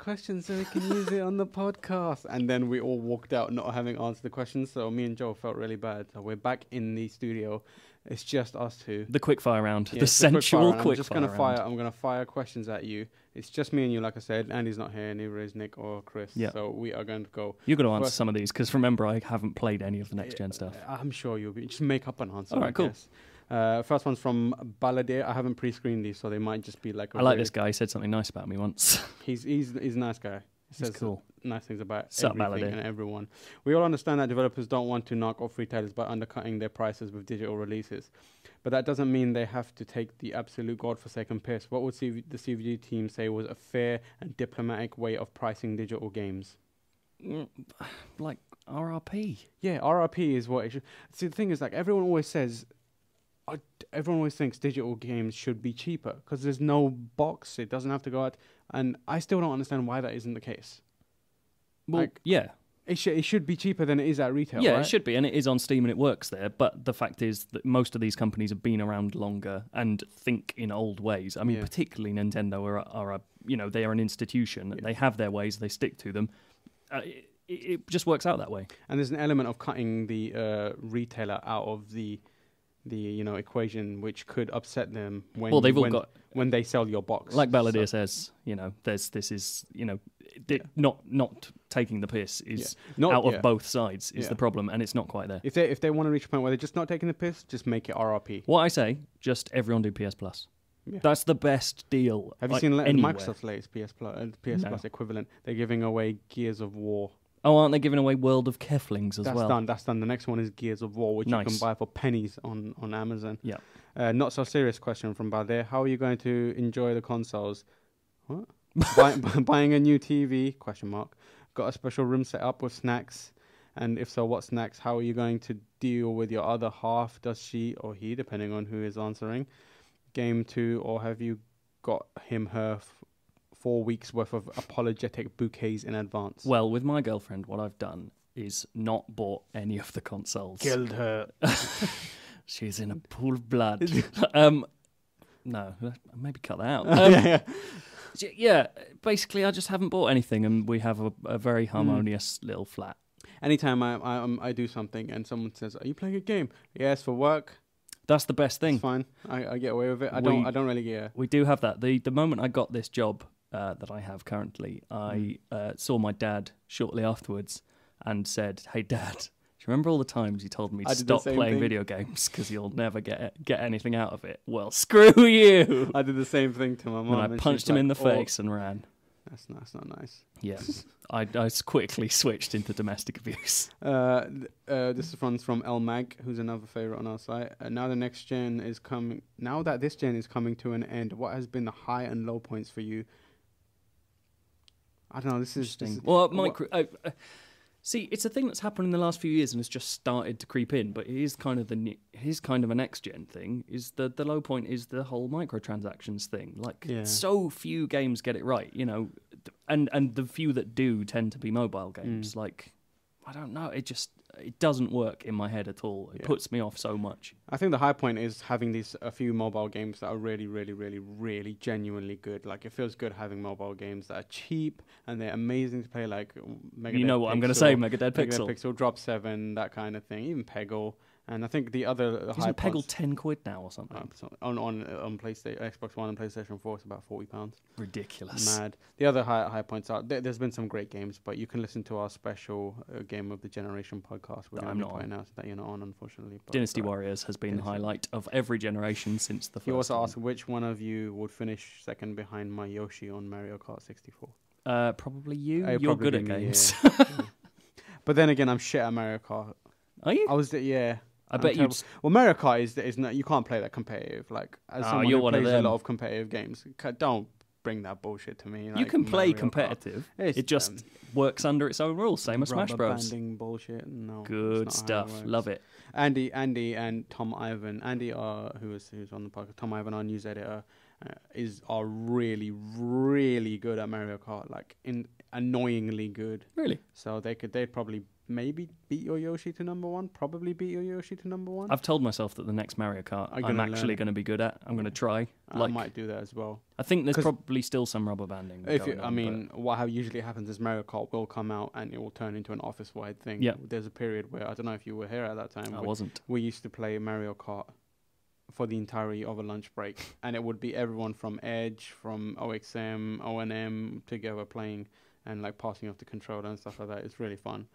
so we can use it on the podcast." And then we all walked out not having answered the questions. So me and Joe felt really bad. So we're back in the studio. It's just us two. The quickfire round. Yeah, The sensual I'm just gonna quickfire I'm gonna fire questions at you. It's just me and you, like I said. Andy's not here, neither is Nick or Chris. Yeah. So we are going to go. You're going to answer First- some of these because remember, I haven't played any of the next gen stuff. I'm sure you'll be. Just make up an answer. All right, I cool. guess. First one's from Baladir. I haven't pre-screened these, so they might just be like. I like this guy. He said something nice about me once. He's a nice guy. He He's says cool. nice things about Sup, everything Baladir. and everyone. We all understand that developers don't want to knock off retailers by undercutting their prices with digital releases, but that doesn't mean they have to take the absolute godforsaken piss. What would the CVG team say was a fair and diplomatic way of pricing digital games? Like RRP. Yeah, RRP is what it should. See, the thing is, like everyone always says. Everyone always thinks digital games should be cheaper because there's no box. It doesn't have to go out. And I still don't understand why that isn't the case. Well, Like, yeah. It should be cheaper than it is at retail, Yeah, right? it should be, and it is on Steam and it works there. But the fact is that most of these companies have been around longer and think in old ways. I mean, Yeah. particularly Nintendo are a, they are an institution. Yeah. They have their ways. They stick to them. It just works out that way. And there's an element of cutting the retailer out of the equation, which could upset them when Well, they've all got, when they sell your box. like Baladir So- says, not taking the piss is Not- out yeah. of both sides is Yeah. the problem, and it's not quite there. If they want to reach a point where they're just not taking the piss, just make it RRP. What I say, just everyone do PS Plus. Yeah. That's the best deal. Have you like, seen anywhere. Microsoft's latest PS Plus No. equivalent? They're giving away Gears of War. Oh, aren't they giving away World of Keflings as That's well? done. That's done. The next one is Gears of War, which you can Nice. buy for pennies on Amazon. Yeah. Not so serious question from Bader. How are you going to enjoy the consoles? What? Buying a new TV? Question mark. Got a special room set up with snacks? And if so, what snacks? How are you going to deal with your other half? Does she or he, depending on who is answering, game 2, or have you got her 4 weeks worth of apologetic bouquets in advance? Well, with my girlfriend, what I've done is not bought any of the consoles. Killed her. She's in a pool of blood. No, maybe cut that out. Yeah, basically, I just haven't bought anything, and we have a very harmonious little flat. Anytime I do something and someone says, "Are you playing a game?" Yes, for work. That's the best thing. It's fine. I get away with it. I don't really get. We do have that. The moment I got this job that I have currently, I saw my dad shortly afterwards and said, "Hey, Dad, do you remember all the times you told me to stop playing video games because you'll never get anything out of it? Well, screw you!" I did the same thing to my mum. And I punched him in the face and ran. That's not nice. Yeah, I quickly switched into domestic abuse. This one's from El Mag, who's another favorite on our site. Now that this gen is coming to an end, what has been the high and low points for you? I don't know. This is well, see, it's a thing that's happened in the last few years and has just started to creep in. But it is kind of a next gen thing. Is the low point is the whole microtransactions thing. Like so few games get it right, you know, and the few that do tend to be mobile games. Like I don't know, it doesn't work in my head at all. It puts me off so much. I think the high point is having a few mobile games that are really, really, really, really genuinely good. Like it feels good having mobile games that are cheap and they're amazing to play. Like you know what I'm going to say, Megadead Pixel. Pixel, Drop 7, that kind of thing. Even Peggle. And I think the other isn't Peggle £10 now or something? On PlayStation, Xbox One and PlayStation 4, it's about £40. Ridiculous. Mad. The other high points are there's been some great games, but you can listen to our special Game of the Generation podcast. We're going to be putting out that you're not on, unfortunately. But Dynasty Warriors has been the highlight of every generation since the first. He also asked which one of you would finish second behind my Yoshi on Mario Kart 64. Probably you. You're good at games. Yeah. But then again, I'm shit at Mario Kart. Are you? I bet you. Well, Mario Kart is not. You can't play that competitive. Like as someone you're who one plays of them. a lot of competitive games, don't bring that bullshit to me. Like You can play Mario competitive. Kart. It just works under its own rules, same as Smash Bros. Banding bullshit. No, Good it's not how it stuff. works. Love it. Andy, and Tom Ivan. Andy, who's on the podcast. Tom Ivan, our news editor, are really, really good at Mario Kart. Like annoyingly good. Really? So they'd probably maybe beat your Yoshi to number one. Probably beat your Yoshi to number one. I've told myself that the next Mario Kart I'm actually going to be good at. I'm going to try. I might do that as well. I think there's probably still some rubber banding. What usually happens is Mario Kart will come out and it will turn into an office-wide thing. Yeah. There's a period where I don't know if you were here at that time. I wasn't. We used to play Mario Kart for the entirety of a lunch break, and it would be everyone from Edge, from OXM, ONM together playing and like passing off the controller and stuff like that. It's really fun.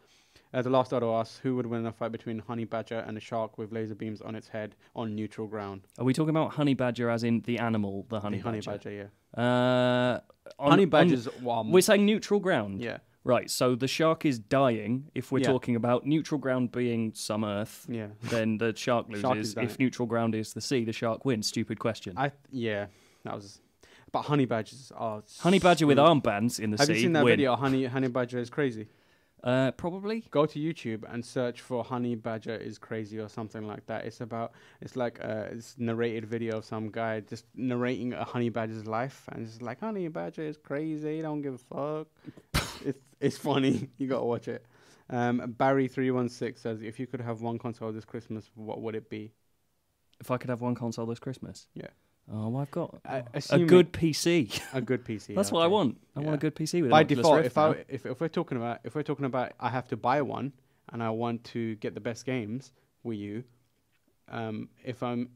The last auto asks, who would win in a fight between Honey Badger and a shark with laser beams on its head on neutral ground? Are we talking about Honey Badger as in the animal, the Honey Badger? Honey Badger, yeah. Honey Badger's we're saying neutral ground? Yeah. Right, so the shark is dying. If we're talking about neutral ground being some earth, then the shark loses. If neutral ground is the sea, the shark wins. Stupid question. But honey badgers are... Honey badger with armbands in the sea. Have you seen that video, Honey Badger is Crazy? Probably. Go to YouTube and search for Honey Badger is Crazy or something like that. It's narrated video of some guy just narrating a honey badger's life, and it's like, honey badger is crazy, don't give a fuck. It's funny. You gotta watch it. Barry316 says, if you could have one console this Christmas, what would it be? If I could have one console this Christmas? Yeah. Oh, well, I've got a good PC. A good PC. That's what I want. I want a good PC with by an Oculus default. Rift If we're talking about, I have to buy one, and I want to get the best games. Wii U. If you're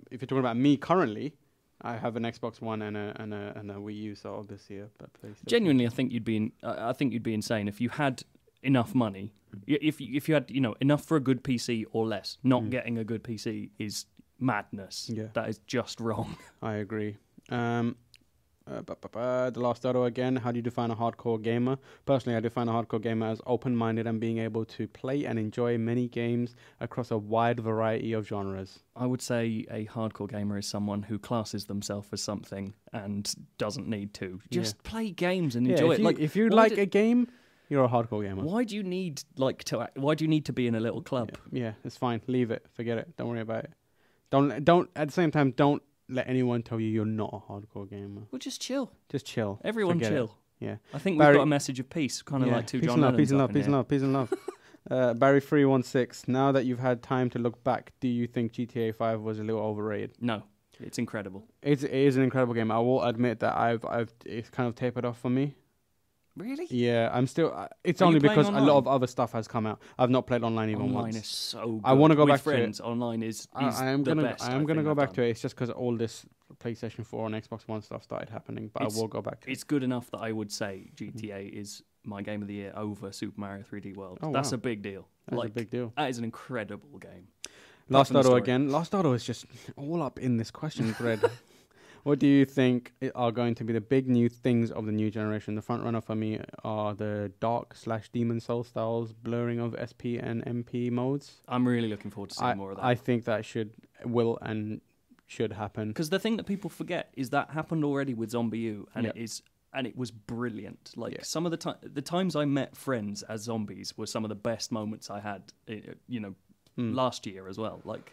talking about me currently, I have an Xbox One and a Wii U, so obviously a PlayStation. Genuinely, I think you'd be insane if you had enough money. If you had enough for a good PC or less. Not getting a good PC is madness. Yeah. That is just wrong. I agree. The Last Auto again. How do you define a hardcore gamer? Personally, I define a hardcore gamer as open-minded and being able to play and enjoy many games across a wide variety of genres. I would say a hardcore gamer is someone who classes themselves as something and doesn't need to. Just play games and enjoy it. If you like a game, you're a hardcore gamer. Why do you need Why do you need to be in a little club? Yeah, it's fine. Leave it. Forget it. Don't worry about it. Don't. At the same time, don't let anyone tell you you're not a hardcore gamer. Well, just chill. Just chill. Everyone Forget chill. It. Yeah. I think we've got a message of peace, kind of like two John Lennons. Peace and love. Barry316. Now that you've had time to look back, do you think GTA 5 was a little overrated? No, it's incredible. It is an incredible game. I will admit that it's kind of tapered off for me. Really? Yeah, I'm still. It's Are only you playing because online? a lot of other stuff has come out. I've not played online even Online once. is so good. I want to go With back friends, to it. Online is I am the gonna. best. I am gonna go back to it. It's just because all this PlayStation 4 and Xbox One stuff started happening. But I will go back to it. It's good enough that I would say GTA is my game of the year over Super Mario 3D World. Oh, That's wow. a big deal. That's a big deal. That is an incredible game. Last from the Auto story. again. Last Auto is just all up in this question thread. What do you think are going to be the big new things of the new generation? The front runner for me are the Dark/Demon Soul styles, blurring of SP and MP modes. I'm really looking forward to seeing more of that. I think that will and should happen. Because the thing that people forget is that happened already with Zombie U, and Yep. it was brilliant. Like Yeah. some of the times I met friends as zombies were some of the best moments I had. Last year as well. Like.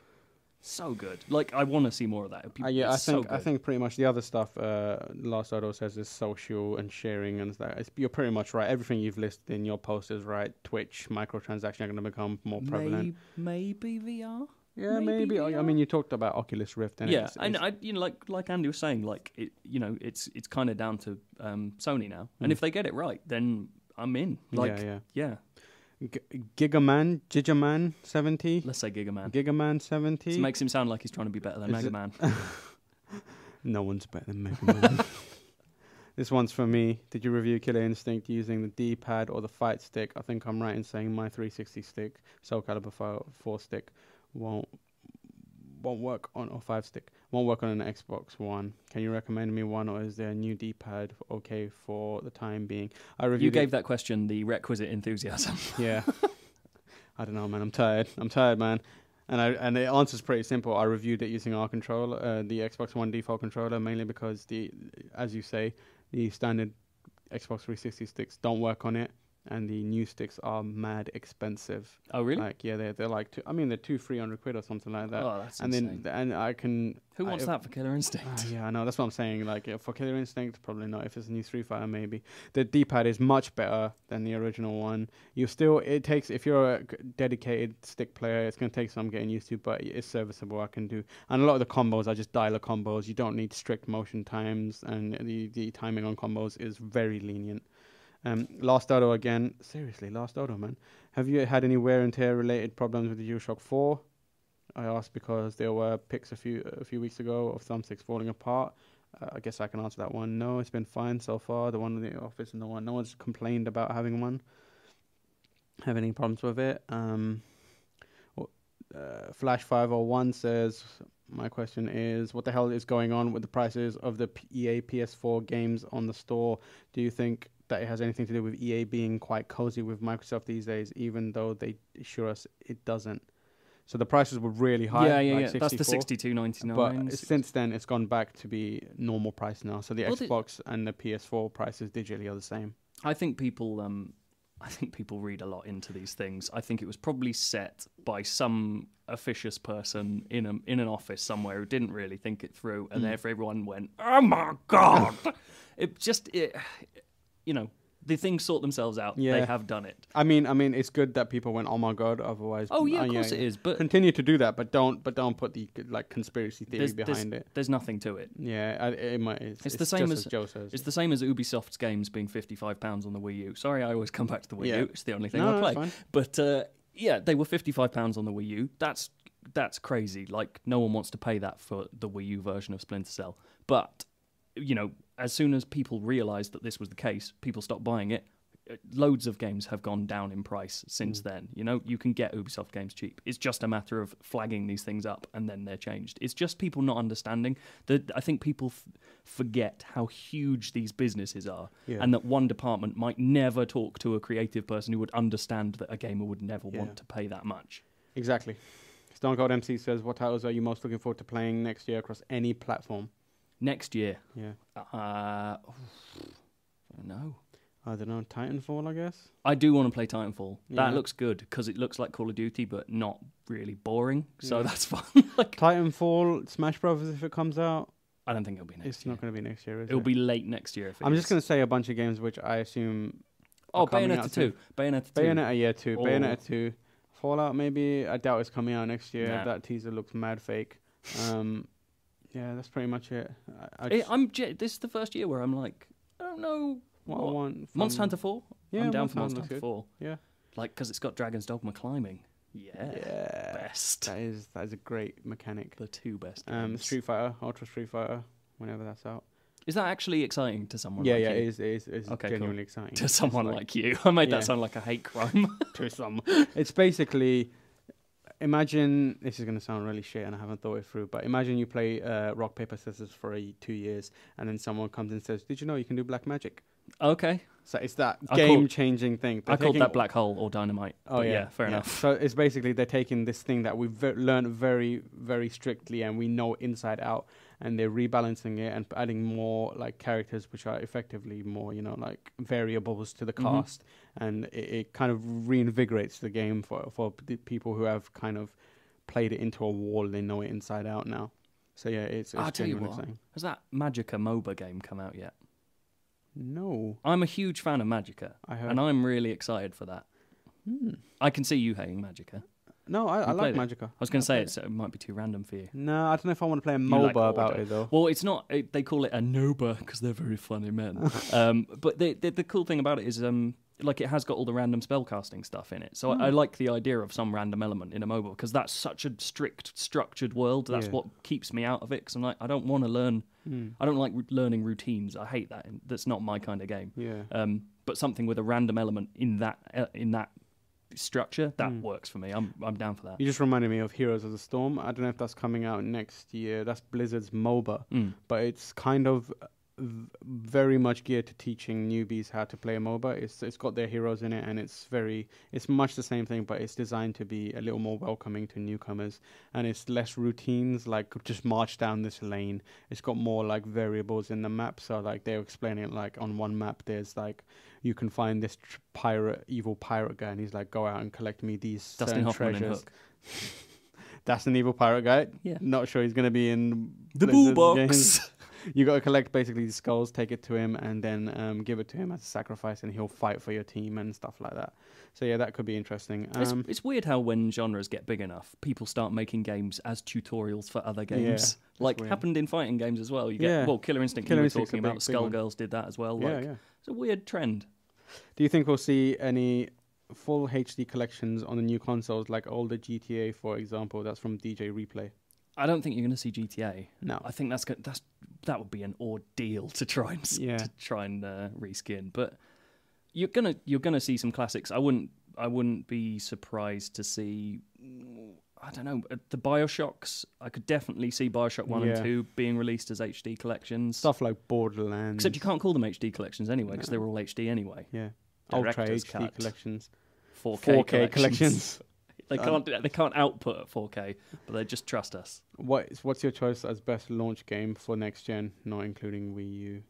So good. Like I want to see more of that. I think pretty much the other stuff Last Auto says is social and sharing and that. You're pretty much right. Everything you've listed in your post is right. Twitch, microtransactions are going to become more prevalent. Maybe VR. Yeah, maybe. I mean, you talked about Oculus Rift, and like Andy was saying, like it's kind of down to Sony now, and if they get it right, then I'm in. Like, yeah. Gigaman 70. Let's say Gigaman. Gigaman 70. It makes him sound like he's trying to be better than Mega Man. No one's better than Mega Man. This one's for me. Did you review Killer Instinct using the D-pad or the fight stick? I think I'm right in saying my 360 stick, Soul Calibur 4 stick, won't work on, or 5 stick, won't work on an Xbox One. Can you recommend me one, or is there a new D-pad okay for the time being? You gave that question the requisite enthusiasm. Yeah. I don't know, man. I'm tired, man. And the answer's pretty simple. I reviewed it using our controller, the Xbox One default controller, mainly because as you say, the standard Xbox 360 sticks don't work on it. And the new sticks are mad expensive. Oh, really? Like, yeah, they're like they're 200-300 quid or something like that. Oh, that's and insane. And I can. Who wants that for Killer Instinct? Yeah, I know. That's what I'm saying. Like for Killer Instinct, probably not. If it's a new Street Fighter, maybe. The D-pad is much better than the original one. If you're a dedicated stick player, it's going to take some getting used to, but it's serviceable. I can do. And a lot of the combos are just dialer combos. You don't need strict motion times, and the timing on combos is very lenient. Last Auto again. Seriously, Last Auto, man. Have you had any wear and tear related problems with the DualShock 4? I asked because there were pics a few weeks ago of thumbsticks falling apart. I guess I can answer that one. No, it's been fine so far. The one in the office and no one's complained about having one. Have any problems with it? Flash 501 says, my question is, what the hell is going on with the prices of the EA PS4 games on the store? Do you think that it has anything to do with EA being quite cozy with Microsoft these days, even though they assure us it doesn't? So the prices were really high. Yeah. 64, That's the $62.99. But since then, it's gone back to be normal price now. So the Xbox and the PS4 prices digitally are the same. I think people read a lot into these things. I think it was probably set by some officious person in an office somewhere who didn't really think it through, and everyone went, "Oh my god!" The things sort themselves out. Yeah. They have done it. I mean, it's good that people went, "Oh my god!" Otherwise, of course it is. But continue to do that, but don't put the conspiracy theory behind it. There's nothing to it. Yeah, it's the same as Joe says. It's the same as Ubisoft's games being £55 on the Wii U. Sorry, I always come back to the Wii U. It's the only thing I play. Fine. But they were £55 on the Wii U. That's that's crazy. Like, no one wants to pay that for the Wii U version of Splinter Cell. But, you know, as soon as people realised that this was the case, people stopped buying it. Loads of games have gone down in price since then. You know, you can get Ubisoft games cheap. It's just a matter of flagging these things up and then they're changed. It's just people not understanding. I think people forget how huge these businesses are, and that one department might never talk to a creative person who would understand that a gamer would never want to pay that much. Exactly. Stone Cold MC says, what titles are you most looking forward to playing next year across any platform? Next year? Yeah. I don't know. I don't know, Titanfall, I guess? I do want to play Titanfall. Yeah. That looks good, because it looks like Call of Duty, but not really boring, so that's fun. Like, Titanfall, Smash Brothers, if it comes out. I don't think it'll be next year. It's not going to be next year, is it? It'll be late next year. If I'm just going to say a bunch of games which I assume... Bayonetta 2. Bayonetta 2. Oh. Bayonetta 2. Fallout, maybe. I doubt it's coming out next year. Nah. That teaser looks mad fake. Yeah, that's pretty much it. This is the first year where I'm like, I don't know what I want. Monster Hunter 4? Yeah, I'm down for Monster Monster Hunter Hunter 4. Yeah. Like, because it's got Dragon's Dogma climbing. Yeah. Best. That is a great mechanic. The two best games. Street Fighter, Ultra Street Fighter, whenever that's out. Is that actually exciting to someone Yeah, like yeah, you? it is Okay, genuinely exciting. To someone like you. I made that sound like a hate crime. To some. It's basically, imagine, this is going to sound really shit and I haven't thought it through, but imagine you play rock, paper, scissors for 2 years and then someone comes and says, did you know you can do black magic? Okay. So it's that game-changing thing. I called that black hole or dynamite. Oh, yeah. Fair enough. So it's basically they're taking this thing that we've learned very, very strictly and we know inside out, and they're rebalancing it and adding more like characters which are effectively more, you know, like variables to the cast, and it kind of reinvigorates the game for the people who have kind of played it into a wall. They know it inside out now. So yeah, it's I'll tell you genuinely what. exciting. Has that Magicka MOBA game come out yet? No. I'm a huge fan of Magicka, and I'm really excited for that. I can see you hating Magicka. No, I like Magicka. I was going to say it might be too random for you. No, I don't know if I want to play a MOBA about it though. Well, it's not. They call it a NOBA because they're very funny men. But the cool thing about it is, like, it has got all the random spellcasting stuff in it. So I like the idea of some random element in a MOBA, because that's such a strict, structured world. That's what keeps me out of it. Because I'm like, I don't want to learn. I don't like learning routines. I hate that. That's not my kind of game. Yeah. But something with a random element in that structure, that works for me. I'm down for that. You just reminded me of Heroes of the Storm. I don't know if that's coming out next year. That's Blizzard's MOBA, but it's kind of very much geared to teaching newbies how to play a MOBA. It's got their heroes in it, and it's much the same thing, but it's designed to be a little more welcoming to newcomers, and it's less routines like just march down this lane. It's got more like variables in the map. So like they're explaining it, like on one map there's like you can find this evil pirate guy, and he's like, go out and collect me these Dustin Hoffman treasures. in Hook. That's an evil pirate guy. Yeah. Not sure he's going to be in The Blizzard's Boo games. Box. You got to collect basically the skulls, take it to him, and then give it to him as a sacrifice, and he'll fight for your team and stuff like that. So yeah, that could be interesting. It's weird how when genres get big enough, people start making games as tutorials for other games. Like happened in fighting games as well. You get Killer Instinct. Killer you were Instinct's talking a about big one. Skullgirls did that as well. Yeah, Like, yeah. It's a weird trend. Do you think we'll see any full HD collections on the new consoles, like older GTA, for example? That's from DJ Replay. I don't think you're going to see GTA. No, I think that would be an ordeal to try and reskin. But you're gonna see some classics. I wouldn't be surprised to see. I don't know, the Bioshocks. I could definitely see Bioshock 1 and 2 being released as HD collections. Stuff like Borderlands. Except you can't call them HD collections anyway, because they're all HD anyway. Yeah, Ultra Director's HD cut. collections. 4K collections. They can't output at 4K, but they just trust us. What's your choice as best launch game for next gen, not including Wii U?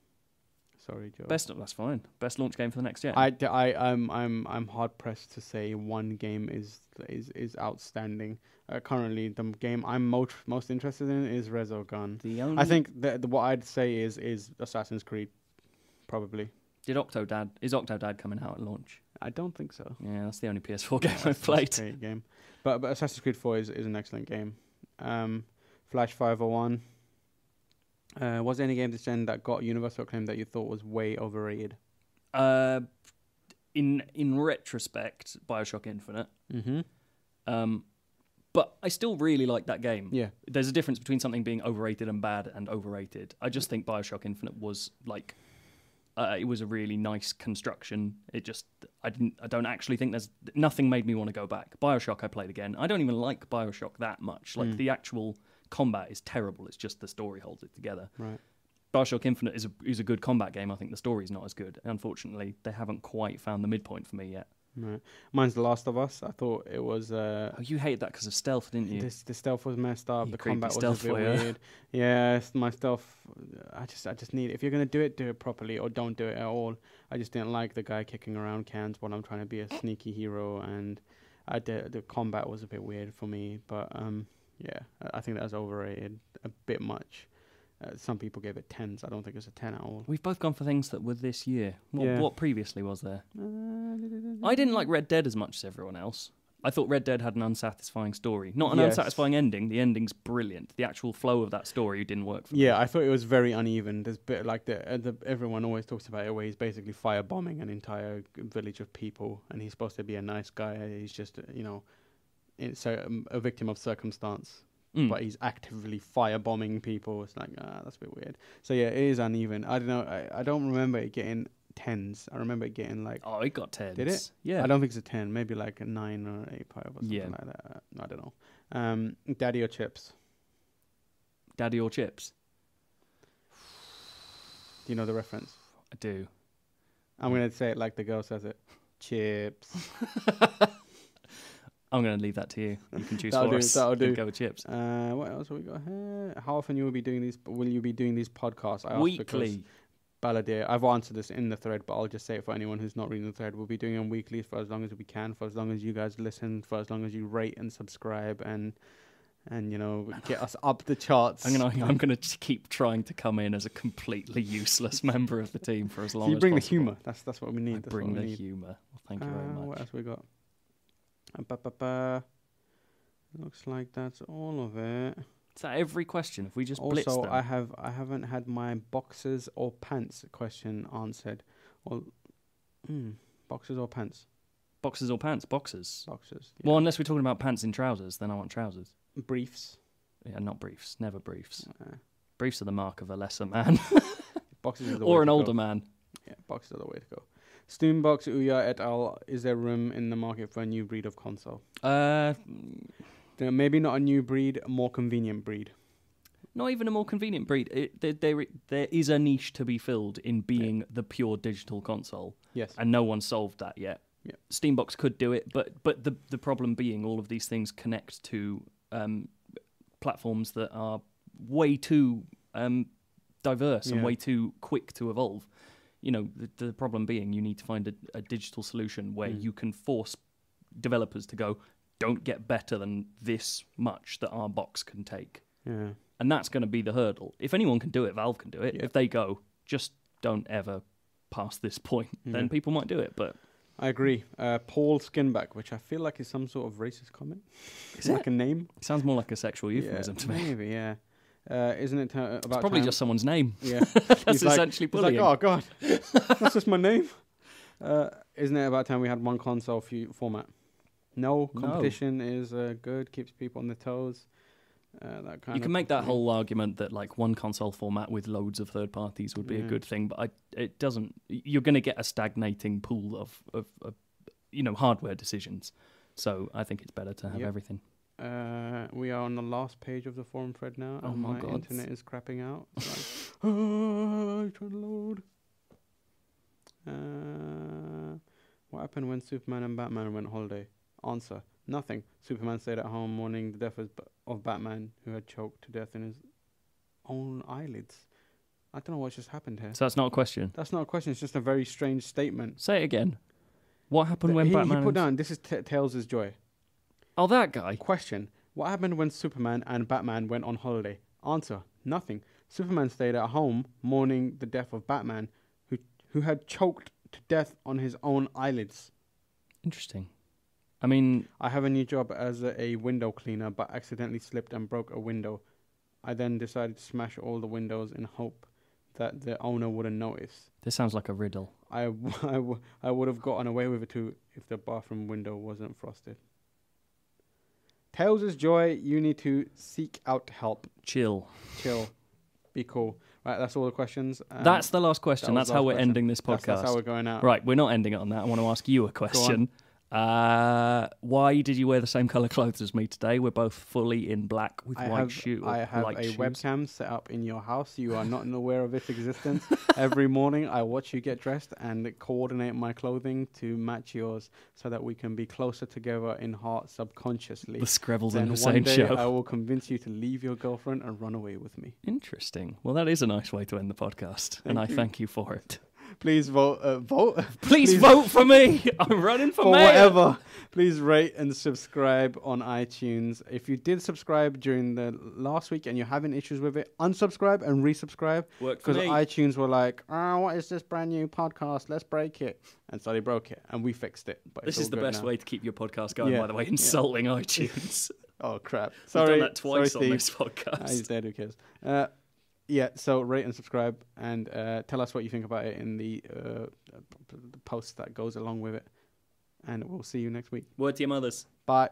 Sorry, Joe. That's fine. Best launch game for the next gen. I'm hard pressed to say one game is outstanding. Currently, the game I'm most interested in is Resogun. I think what I'd say is Assassin's Creed, probably. Is Octodad coming out at launch? I don't think so. Yeah, that's the only PS4 game I've played. Great game, but Assassin's Creed 4 is an excellent game. Flash 501. Was there any game this gen that got universal acclaim that you thought was way overrated? In retrospect, Bioshock Infinite. Mm-hmm. But I still really like that game. Yeah. There's a difference between something being overrated and bad and overrated. I just think Bioshock Infinite was like, it was a really nice construction. I don't actually think nothing made me want to go back. Bioshock I played again. I don't even like Bioshock that much. Like the actual combat is terrible. It's just the story holds it together. Right. Bioshock Infinite is a good combat game. I think the story's not as good. Unfortunately, they haven't quite found the midpoint for me yet. Right. Mine's The Last of Us. I thought it was. Oh, you hated that because of stealth, didn't you? The stealth was messed up. You The creepy combat was stealth a bit player. weird. Yeah, my stealth. I just need. If you're gonna do it properly, or don't do it at all. I just didn't like the guy kicking around cans when I'm trying to be a sneaky hero, and the combat was a bit weird for me. But yeah, I think that was overrated a bit much. Some people gave it 10s. I don't think it's a 10 at all. We've both gone for things that were this year. Yeah. What previously was there? I didn't like Red Dead as much as everyone else. I thought Red Dead had an unsatisfying story. Not an Yes. unsatisfying ending. The ending's brilliant. The actual flow of that story didn't work for me. Yeah, I thought it was very uneven. There's bit like everyone always talks about it, where he's basically firebombing an entire village of people, and he's supposed to be a nice guy. He's just it's a victim of circumstance. But he's actively firebombing people. It's like, that's a bit weird. So yeah, it is uneven. I don't know. I don't remember it getting 10s. I remember it getting like... Oh, it got 10s. Did it? Yeah. I don't think it's a 10. Maybe like a 9 or 8.5 or something like that. I don't know. Daddy or chips? Daddy or chips? Do you know the reference? I do. I'm going to say it like the girl says it. Chips. I'm going to leave that to you. You can choose That'll for do, us. that'll do. Go with chips. What else have we got here? How often will you be doing these podcasts? I asked because Weekly. Balladeer, I've answered this in the thread, but I'll just say it for anyone who's not reading the thread. We'll be doing them weekly for as long as we can, for as long as you guys listen, for as long as you rate and subscribe and get us up the charts. I'm gonna keep trying to come in as a completely useless member of the team for as long So you as bring the possible. humour. That's what we need. That's Bring what we the need. humour. Well, thank you very much. What else we got? Looks like that's all of it. Is that every question? If we just blitz Also, them? I haven't had my boxers or pants question answered. Well, boxers or pants? Boxers or pants? Boxers. Boxers. Well, unless we're talking about pants in trousers, then I want trousers. Briefs. Yeah, not briefs. Never briefs. Uh, Briefs are the mark of a lesser man. boxers is the Or way an to older go. man. Yeah, boxers are the way to go. Stoombox, Ouya et al. Is there room in the market for a new breed of console? Maybe not a new breed, a more convenient breed. Not even a more convenient breed. There is a niche to be filled in being the pure digital console. Yes. And no one's solved that yet. Yeah. Steambox could do it, but the problem being all of these things connect to platforms that are way too diverse and way too quick to evolve. The problem being you need to find a digital solution where you can force developers to go, don't get better than this much that our box can take. Yeah. And that's going to be the hurdle. If anyone can do it, Valve can do it. Yeah. If they go, just don't ever pass this point, then people might do it. But I agree. Paul Skinback, which I feel like is some sort of racist comment. Is like a name. it sounds more like a sexual euphemism to me. Maybe, yeah. Isn't it about It's probably time? just someone's name. Yeah. That's He's like- essentially He's like, bullying. oh, God. That's just my name. Isn't it about time we had one console format? No. Competition is good, keeps people on their toes. That kind You of can make that thing. whole argument that like one console format with loads of third parties would be a good thing, but it doesn't. You're going to get a stagnating pool of hardware decisions. So I think it's better to have everything. We are on the last page of the forum thread now. Oh and my God. internet is crapping out. It's like, trying to load. What happened when Superman and Batman went holiday? Answer: nothing. Superman stayed at home mourning the death of Batman, who had choked to death in his own eyelids. I don't know what just happened here. So that's not a question. That's not a question. It's just a very strange statement. Say it again. What happened when he Batman... put down, this is Tails' joy. Oh, that guy. Question: what happened when Superman and Batman went on holiday? Answer: nothing. Superman stayed at home mourning the death of Batman, who had choked to death on his own eyelids. Interesting. I mean... I have a new job as a window cleaner, but accidentally slipped and broke a window. I then decided to smash all the windows in hope that the owner wouldn't notice. This sounds like a riddle. I would have gotten away with it too if the bathroom window wasn't frosted. Tails' joy, you need to seek out help. Chill. Be cool. Right, that's all the questions. That's the last question. That's how we're ending this podcast. That's how we're going out. Right, we're not ending it on that. I want to ask you a question. Why did you wear the same colour clothes as me today? We're both fully in black with white shoes. I have a webcam set up in your house. You are not aware of its existence. Every morning I watch you get dressed and coordinate my clothing to match yours so that we can be closer together in heart subconsciously. The Scrabbles then in the same day show. I will convince you to leave your girlfriend and run away with me. Interesting. Well, that is a nice way to end the podcast, and I thank you for it. Please vote. Please vote for me. I'm running for mayor. Whatever. Please rate and subscribe on iTunes. If you did subscribe during the last week and you're having issues with it, unsubscribe and resubscribe. Because iTunes were like, what is this brand new podcast? Let's break it. And so they broke it, and we fixed it. But this is the best way to keep your podcast going, by the way, insulting iTunes. Oh, crap. Sorry. I've done that twice on this podcast. He's dead, who cares? Yeah, so rate and subscribe, and tell us what you think about it in the post that goes along with it. And we'll see you next week. Word to your mothers. Bye.